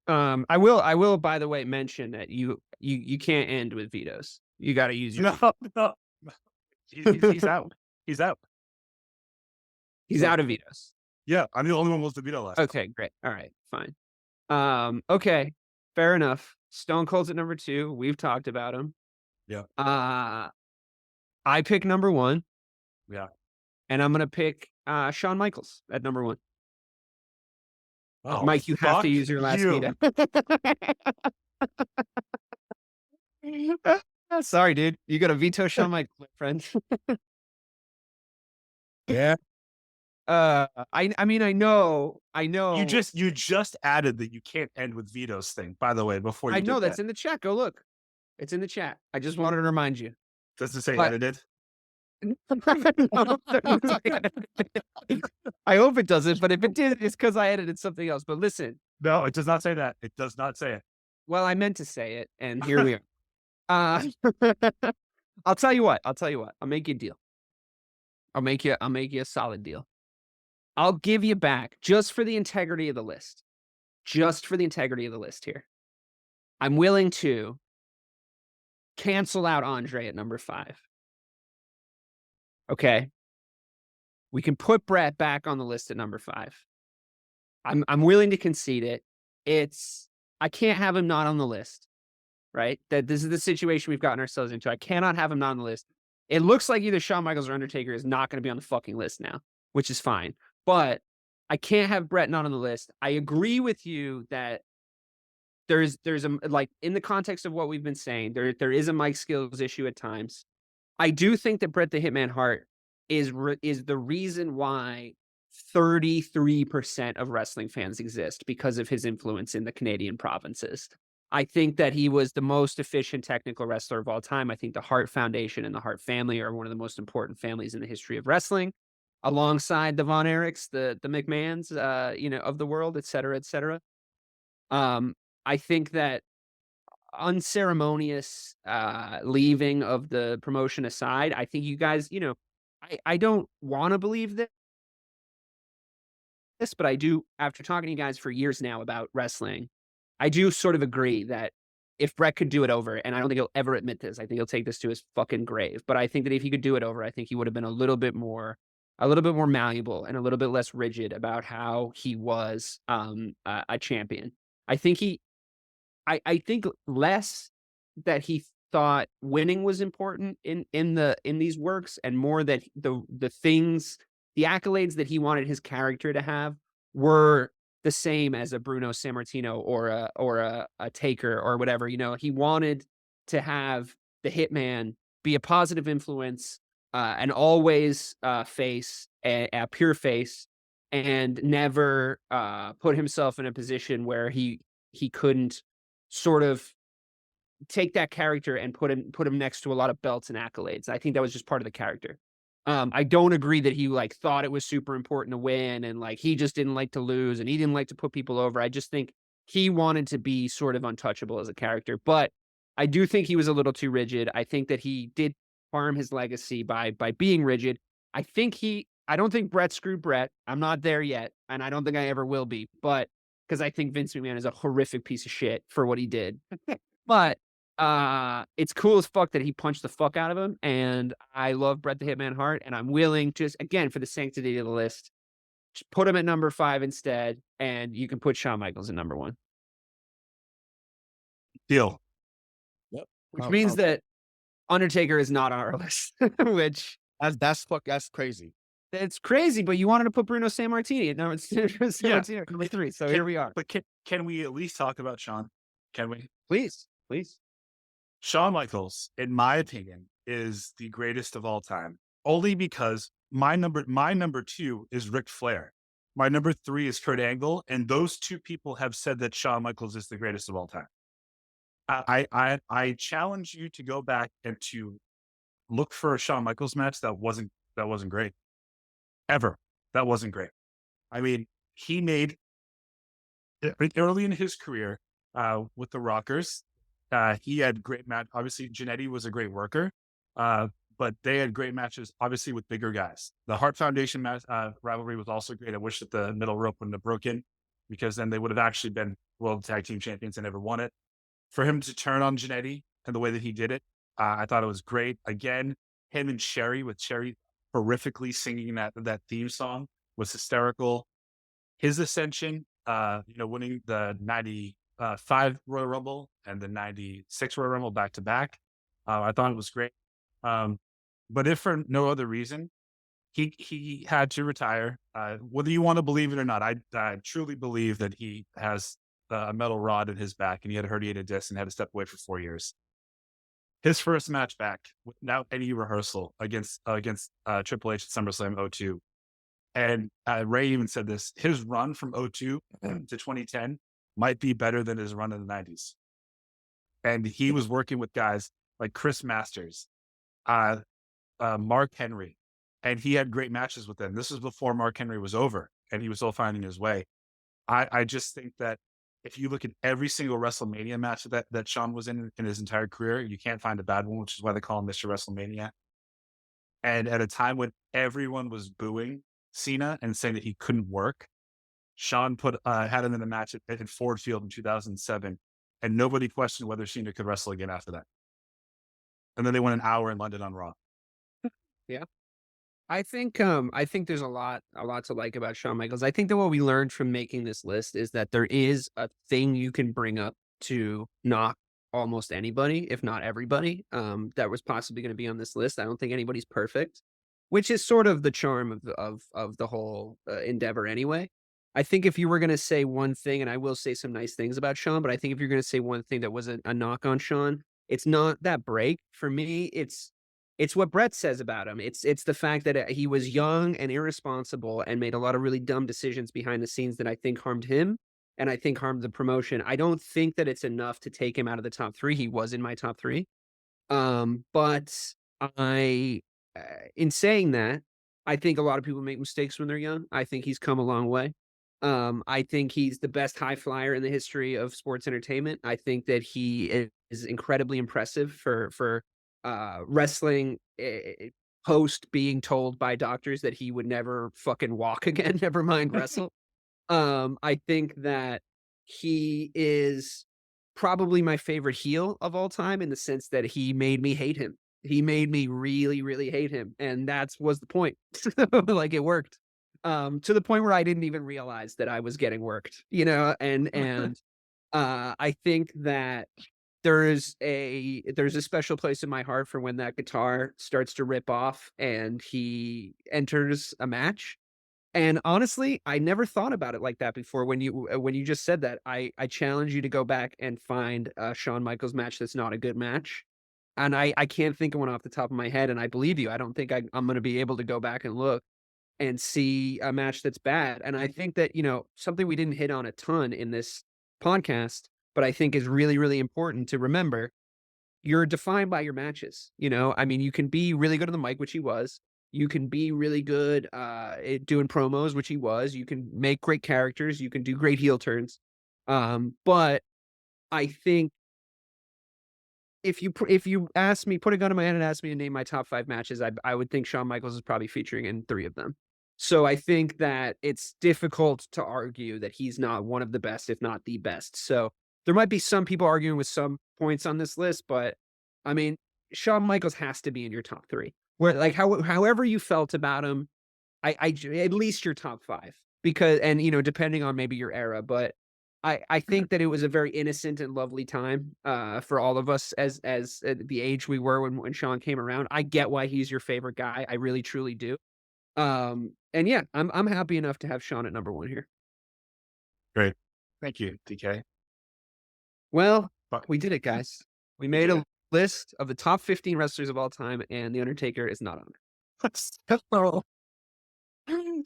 I will. By the way, mention that you can't end with vetoes. You got to use your. No. He's out. He's out. He's out of vetoes. Yeah, I'm the only one who was the veto last. Okay, great. All right, fine. Okay, fair enough. Stone Cold's at number 2. We've talked about him. Yeah. I pick number 1. Yeah. And I'm gonna pick Shawn Michaels at number 1. Oh, Mike, you have to use your last veto. Sorry, dude. You got to veto Shawn Michaels, my friend. Yeah. I mean, I know. You just added that you can't end with vetoes thing, by the way, before you I know did that's in the chat. Go look. It's in the chat. I just wanted to remind you. Does it say edited? I hope it doesn't, but if it did, it's because I edited something else. But listen. No, it does not say that. It does not say it. Well, I meant to say it, and here we are. I'll tell you what. I'll make you a deal. I'll make you a solid deal. I'll give you back just for the integrity of the list. Just for the integrity of the list here. I'm willing to cancel out Andre at number 5. Okay. We can put Bret back on the list at number 5. I'm willing to concede it. I can't have him not on the list. Right? That this is the situation we've gotten ourselves into. I cannot have him not on the list. It looks like either Shawn Michaels or Undertaker is not going to be on the fucking list now, which is fine. But I can't have Bret not on the list. I agree with you that there's a, like, in the context of what we've been saying, there is a mic skills issue at times. I do think that Bret the Hitman Hart is the reason why 33% of wrestling fans exist, because of his influence in the Canadian provinces. I think that he was the most efficient technical wrestler of all time. I think the Hart Foundation and the Hart family are one of the most important families in the history of wrestling, alongside the Von Erichs, the McMahons, of the world, et cetera, et cetera. I think that unceremonious leaving of the promotion aside, I think you guys, I don't want to believe this, but I do, after talking to you guys for years now about wrestling, I do sort of agree that if Bret could do it over, and I don't think he'll ever admit this, I think he'll take this to his fucking grave, but I think that if he could do it over, I think he would have been a little bit more malleable and a little bit less rigid about how he was a champion. I think I think less that he thought winning was important in these works, and more that the things, the accolades that he wanted his character to have were the same as a Bruno Sammartino or a Taker or whatever. He wanted to have the Hitman be a positive influence, and always face a pure face, and never put himself in a position where he couldn't sort of take that character and put him next to a lot of belts and accolades. I think that was just part of the character. I don't agree that he thought it was super important to win, and he just didn't like to lose, and he didn't like to put people over. I just think he wanted to be sort of untouchable as a character, but I do think he was a little too rigid. I think that he did harm his legacy by being rigid. I don't think Bret screwed Bret. I'm not there yet, and I don't think I ever will be, but because I think Vince McMahon is a horrific piece of shit for what he did. But it's cool as fuck that he punched the fuck out of him, and I love Bret the Hitman Hart, and I'm willing, just again for the sanctity of the list, just put him at number 5 instead, and you can put Shawn Michaels at number 1. Deal. Yep. Which means that Undertaker is not on our list, which that's crazy. it's crazy, but you wanted to put Bruno Sammartino at number 3, so here we are. But can we at least talk about Shawn? Can we? Please. Shawn Michaels, in my opinion, is the greatest of all time. Only because my number 2 is Ric Flair. My number 3 is Kurt Angle, and those two people have said that Shawn Michaels is the greatest of all time. I challenge you to go back and to look for a Shawn Michaels match that wasn't great. Ever. That wasn't great. I mean, he made early in his career with the Rockers. He had great match. Obviously, Jannetty was a great worker, but they had great matches, obviously, with bigger guys. The Hart Foundation match, rivalry was also great. I wish that the middle rope wouldn't have broken, because then they would have actually been World Tag Team Champions and never won it. For him to turn on Jannetty and the way that he did it, I thought it was great. Again, him and Sherry, with Sherry horrifically singing that theme song, was hysterical. His ascension, winning the 95 Royal Rumble and the 96 Royal Rumble back to back, I thought it was great. But if for no other reason, he had to retire. Whether you want to believe it or not, I truly believe that he has a metal rod in his back, and he had a herniated disc and had to step away for 4 years. His first match back without any rehearsal against Triple H at SummerSlam 02. And Ray even said this: his run from 02 to 2010 might be better than his run in the 90s. And he was working with guys like Chris Masters, Mark Henry, and he had great matches with them. This was before Mark Henry was over, and he was still finding his way. I just think that if you look at every single WrestleMania match that Shawn was in his entire career, you can't find a bad one, which is why they call him Mr. WrestleMania. And at a time when everyone was booing Cena and saying that he couldn't work, Shawn had him in a match at Ford Field in 2007, and nobody questioned whether Cena could wrestle again after that. And then they went an hour in London on Raw. Yeah. I think there's a lot to like about Shawn Michaels. I think that what we learned from making this list is that there is a thing you can bring up to knock almost anybody, if not everybody, that was possibly going to be on this list. I don't think anybody's perfect, which is sort of the charm of the whole endeavor anyway. I think if you were going to say one thing, and I will say some nice things about Shawn, but I think if you're going to say one thing that was a knock on Shawn, it's not that break. For me, it's what Bret says about him. It's the fact that he was young and irresponsible and made a lot of really dumb decisions behind the scenes that I think harmed him and I think harmed the promotion. I don't think that it's enough to take him out of the top 3. He was in my top 3. But in saying that, I think a lot of people make mistakes when they're young. I think he's come a long way. I think he's the best high flyer in the history of sports entertainment. I think that he is incredibly impressive for wrestling post being told by doctors that he would never fucking walk again, never mind wrestle. I think that he is probably my favorite heel of all time, in the sense that he made me hate him. He made me really, really hate him. And that was the point. Like, it worked. To the point where I didn't even realize that I was getting worked, and I think that there's a special place in my heart for when that guitar starts to rip off and he enters a match. And honestly, I never thought about it like that before. When you just said that, I challenge you to go back and find a Shawn Michaels match that's not a good match. And I can't think of one off the top of my head, and I believe you. I don't think I'm gonna be able to go back and look and see a match that's bad. And I think that, something we didn't hit on a ton in this podcast, but I think is really, really important to remember, you're defined by your matches. I mean, you can be really good on the mic, which he was. You can be really good at doing promos, which he was. You can make great characters. You can do great heel turns. But I think if you ask me, put a gun in my hand and ask me to name my top 5 matches, I would think Shawn Michaels is probably featuring in 3 of them. So I think that it's difficult to argue that he's not one of the best, if not the best. So there might be some people arguing with some points on this list, but I mean, Shawn Michaels has to be in your top 3. Where like however you felt about him, I at least your top 5 because depending on maybe your era, but I think that it was a very innocent and lovely time for all of us as at the age we were when Shawn came around. I get why he's your favorite guy. I really truly do. And yeah, I'm happy enough to have Shawn at number 1 here. Great. Thank you, DK. Well, we did it, guys. We made a list of the top 15 wrestlers of all time, and The Undertaker is not on it.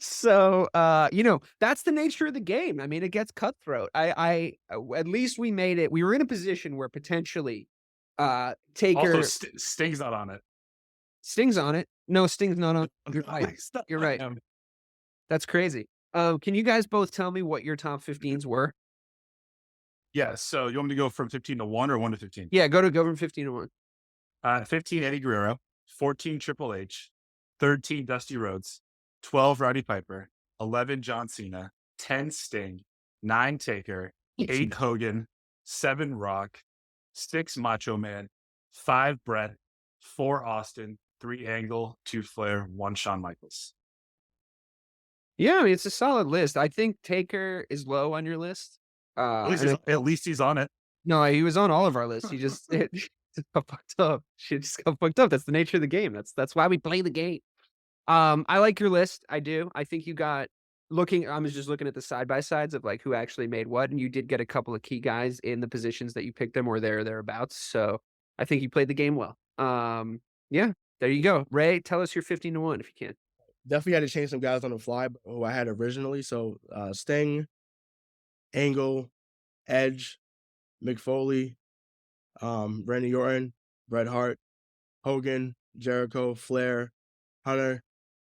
So, that's the nature of the game. I mean, it gets cutthroat. At least we made it. We were in a position where potentially, Taker. Also, Sting's not on it. Sting's on it. No, Sting's not on. You're right. You're right. That's crazy. Can you guys both tell me what your top 15s were? Yeah. So you want me to go from 15 to 1 or 1 to 15? Yeah, go from 15 to 1. 15 Eddie Guerrero, 14 Triple H, 13 Dusty Rhodes, 12 Roddy Piper, 11 John Cena, 10 Sting, 9 Taker, 8 Hogan, 7 Rock, 6 Macho Man, 5 Bret, 4 Austin, 3 Angle, 2 Flair, 1 Shawn Michaels. Yeah, I mean, it's a solid list. I think Taker is low on your list. At least he's on it. No, he was on all of our lists. He just got fucked up. Shit just got fucked up. That's the nature of the game. That's why we play the game. I like your list. I do. I think you got I was just looking at the side by sides of like who actually made what, and you did get a couple of key guys in the positions that you picked them or thereabouts. So I think you played the game well. Yeah, there you go. Ray, tell us your 15 to 1 if you can. Definitely had to change some guys on the fly who I had originally. So Sting, Angle, Edge, Mick Foley, Randy Orton, Bret Hart, Hogan, Jericho, Flair, Hunter,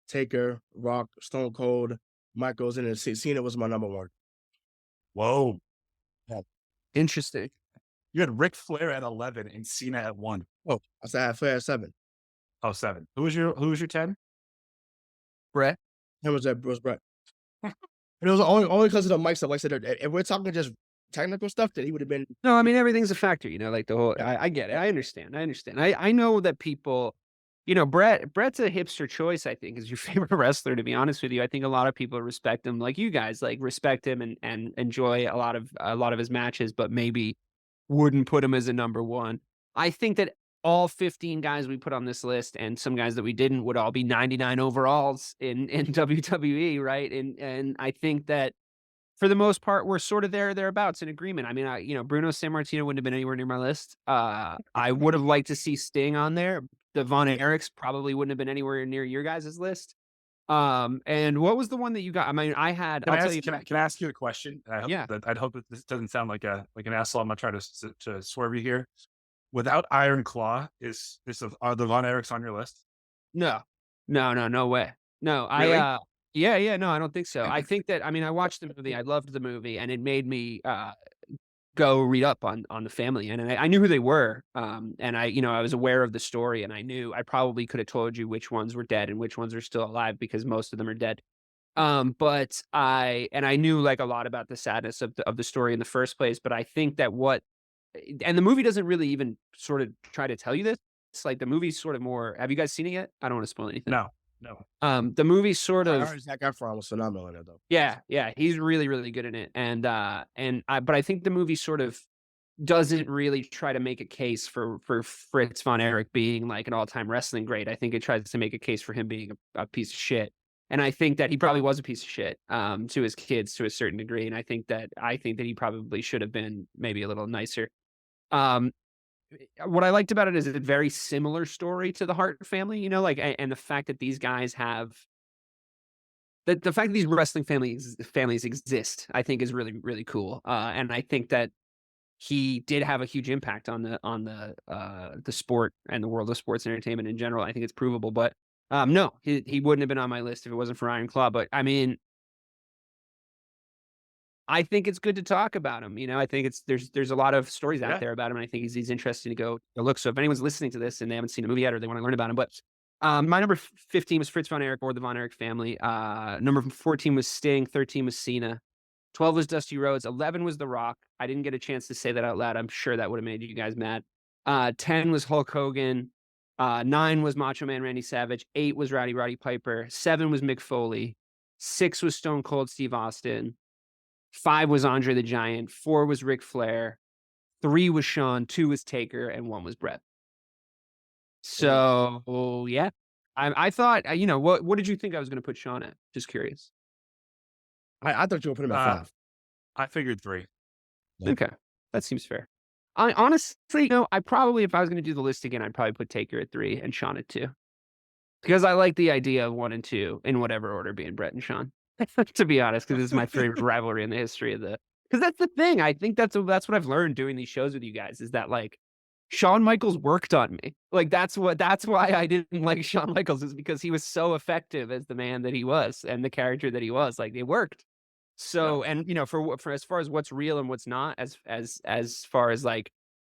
Taker, Rock, Stone Cold, Michaels, and then Cena was my number 1. Whoa. Yeah. Interesting. You had Ric Flair at 11 and Cena at 1. Oh, I said I had Flair at 7. Oh, 7. Who was your 10? Bret. Him was Bret. And it was only because of the mic stuff. Like I said, if we're talking just technical stuff, then he would have been. No, I mean, everything's a factor, like the whole, I get it. I understand. I know that people, Bret's a hipster choice, I think, is your favorite wrestler, to be honest with you. I think a lot of people respect him, like you guys, like respect him and enjoy a lot of his matches, but maybe wouldn't put him as a number 1. I think that all 15 guys we put on this list and some guys that we didn't would all be 99 overalls in WWE, right? And I think that for the most part, we're sort of thereabouts in agreement. I mean, Bruno Sammartino wouldn't have been anywhere near my list. I would have liked to see Sting on there. The Von Erichs probably wouldn't have been anywhere near your guys' list. And what was the one that you got? I mean, I had. Can I ask you a question? I'd hope that this doesn't sound like an asshole. I'm not trying to swerve you here. Without Iron Claw, are the Von Erichs on your list? No way. No, Really? No, I don't think so. I think that, I watched the movie. I loved the movie, and it made me go read up on the family, and I knew who they were. And I was aware of the story, and I knew I probably could have told you which ones were dead and which ones are still alive because most of them are dead. But I knew like a lot about the sadness of the story in the first place. But I think that and the movie doesn't really even sort of try to tell you this. It's like the movie's sort of more. Have you guys seen it yet? I don't want to spoil anything. No. The movie's sort of. I heard Zac Efron was phenomenal in it though. Yeah, he's really, really good in it, but I think the movie sort of doesn't really try to make a case for Fritz von Erich being like an all-time wrestling great. I think it tries to make a case for him being a piece of shit. And I think that he probably was a piece of shit to his kids to a certain degree. And I think that he probably should have been maybe a little nicer. What I liked about it is a very similar story to the Hart family, you know, like, and the fact that these guys have the fact that these wrestling families exist, I think is really, really cool. And I think that he did have a huge impact on the sport and the world of sports and entertainment in general. I think it's provable, but no, he wouldn't have been on my list if it wasn't for Iron Claw. But I mean, I think it's good to talk about him. You know, I think there's a lot of stories out there about him, and I think he's interesting to go look. So if anyone's listening to this and they haven't seen a movie yet or they want to learn about him, but my number 15 was Fritz von Erich, or the Von Erich family. Number 14 was Sting. 13 was Cena. 12 was Dusty Rhodes. 11 was The Rock. I didn't get a chance to say that out loud. I'm sure that would have made you guys mad. 10 was Hulk Hogan. 9 was Macho Man Randy Savage. 8 was Rowdy Roddy Piper. 7 was Mick Foley. 6 was Stone Cold Steve Austin. 5 was Andre the Giant. 4 was Ric Flair. 3 was Shawn. 2 was Taker. And 1 was Bret. So, yeah. I thought, you know, what did you think I was going to put Shawn at? Just curious. I thought you were putting him at 5. I figured 3. Okay. That seems fair. I honestly, you know, I probably, if I was going to do the list again, I'd probably put Taker at 3 and Shawn at 2. Because I like the idea of 1 and 2 in whatever order being Bret and Shawn. To be honest, because this is my favorite rivalry in the history of the. Because that's the thing. I think that's what I've learned doing these shows with you guys is that, like, Shawn Michaels worked on me. Like, that's why I didn't like Shawn Michaels, is because he was so effective as the man that he was and the character that he was. Like, it worked. So, and you know, for as far as what's real and what's not, as far as, like,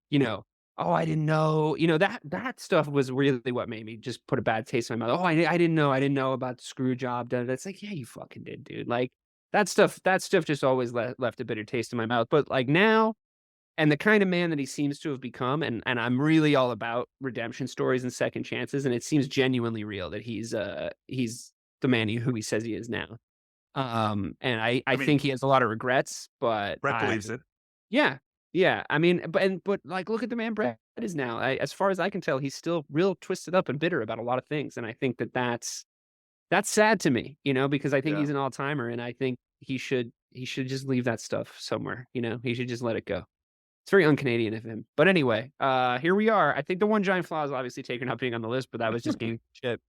you know, oh, I didn't know, you know, that stuff was really what made me just put a bad taste in my mouth. Oh, I didn't know about the screw job. It's like, yeah, you fucking did, dude. Like, that stuff just always left a bitter taste in my mouth. But like now, and the kind of man that he seems to have become, and I'm really all about redemption stories and second chances, and it seems genuinely real that he's the man who he says he is now. And I mean, think he has a lot of regrets, but Bret believes it. Yeah. Yeah. I mean, but like, look at the man Bret is now. As far as I can tell, he's still real twisted up and bitter about a lot of things. And I think that's sad to me, you know, because I think he's an all-timer, and I think he should just leave that stuff somewhere. You know, he should just let it go. It's very un-Canadian of him. But anyway, here we are. I think the one giant flaw is obviously Taker not being on the list, but that was just game shit.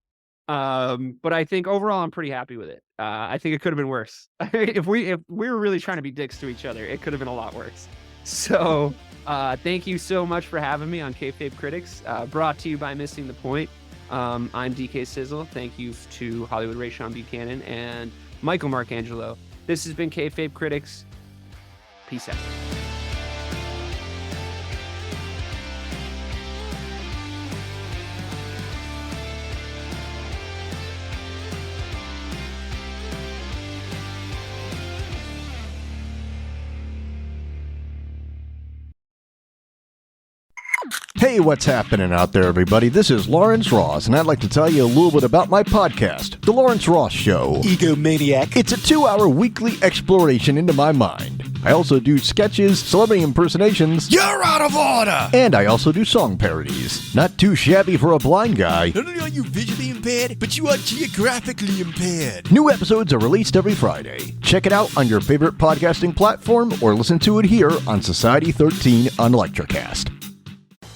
But I think overall I'm pretty happy with it. I think it could have been worse. If we were really trying to be dicks to each other, it could have been a lot worse. So thank you so much for having me on Kayfabe Critics, brought to you by Missing the Point. I'm DK Sizzle. Thank you to Hollywood Rayshawn Buchanan and Michael Marcangelo. This has been Kayfabe Critics. Peace out. Hey, what's happening out there, everybody? This is Lawrence Ross, and I'd like to tell you a little bit about my podcast, The Lawrence Ross Show. Egomaniac. It's a 2-hour weekly exploration into my mind. I also do sketches, celebrity impersonations. You're out of order! And I also do song parodies. Not too shabby for a blind guy. Not only are you visually impaired, but you are geographically impaired. New episodes are released every Friday. Check it out on your favorite podcasting platform or listen to it here on Society 13 on Electrocast.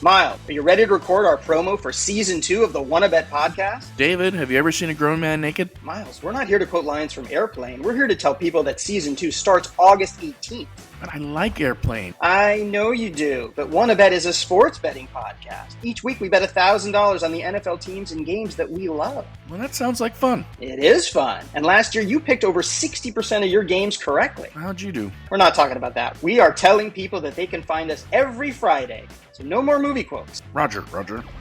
Miles, are you ready to record our promo for Season 2 of the Wanna Bet podcast? David, have you ever seen a grown man naked? Miles, we're not here to quote lines from Airplane. We're here to tell people that Season 2 starts August 18th. But I like Airplane. I know you do, but Wanna Bet is a sports betting podcast. Each week we bet $1,000 on the NFL teams and games that we love. Well, that sounds like fun. It is fun. And last year you picked over 60% of your games correctly. How'd you do? We're not talking about that. We are telling people that they can find us every Friday. So no more movie quotes. Roger. Electrocast.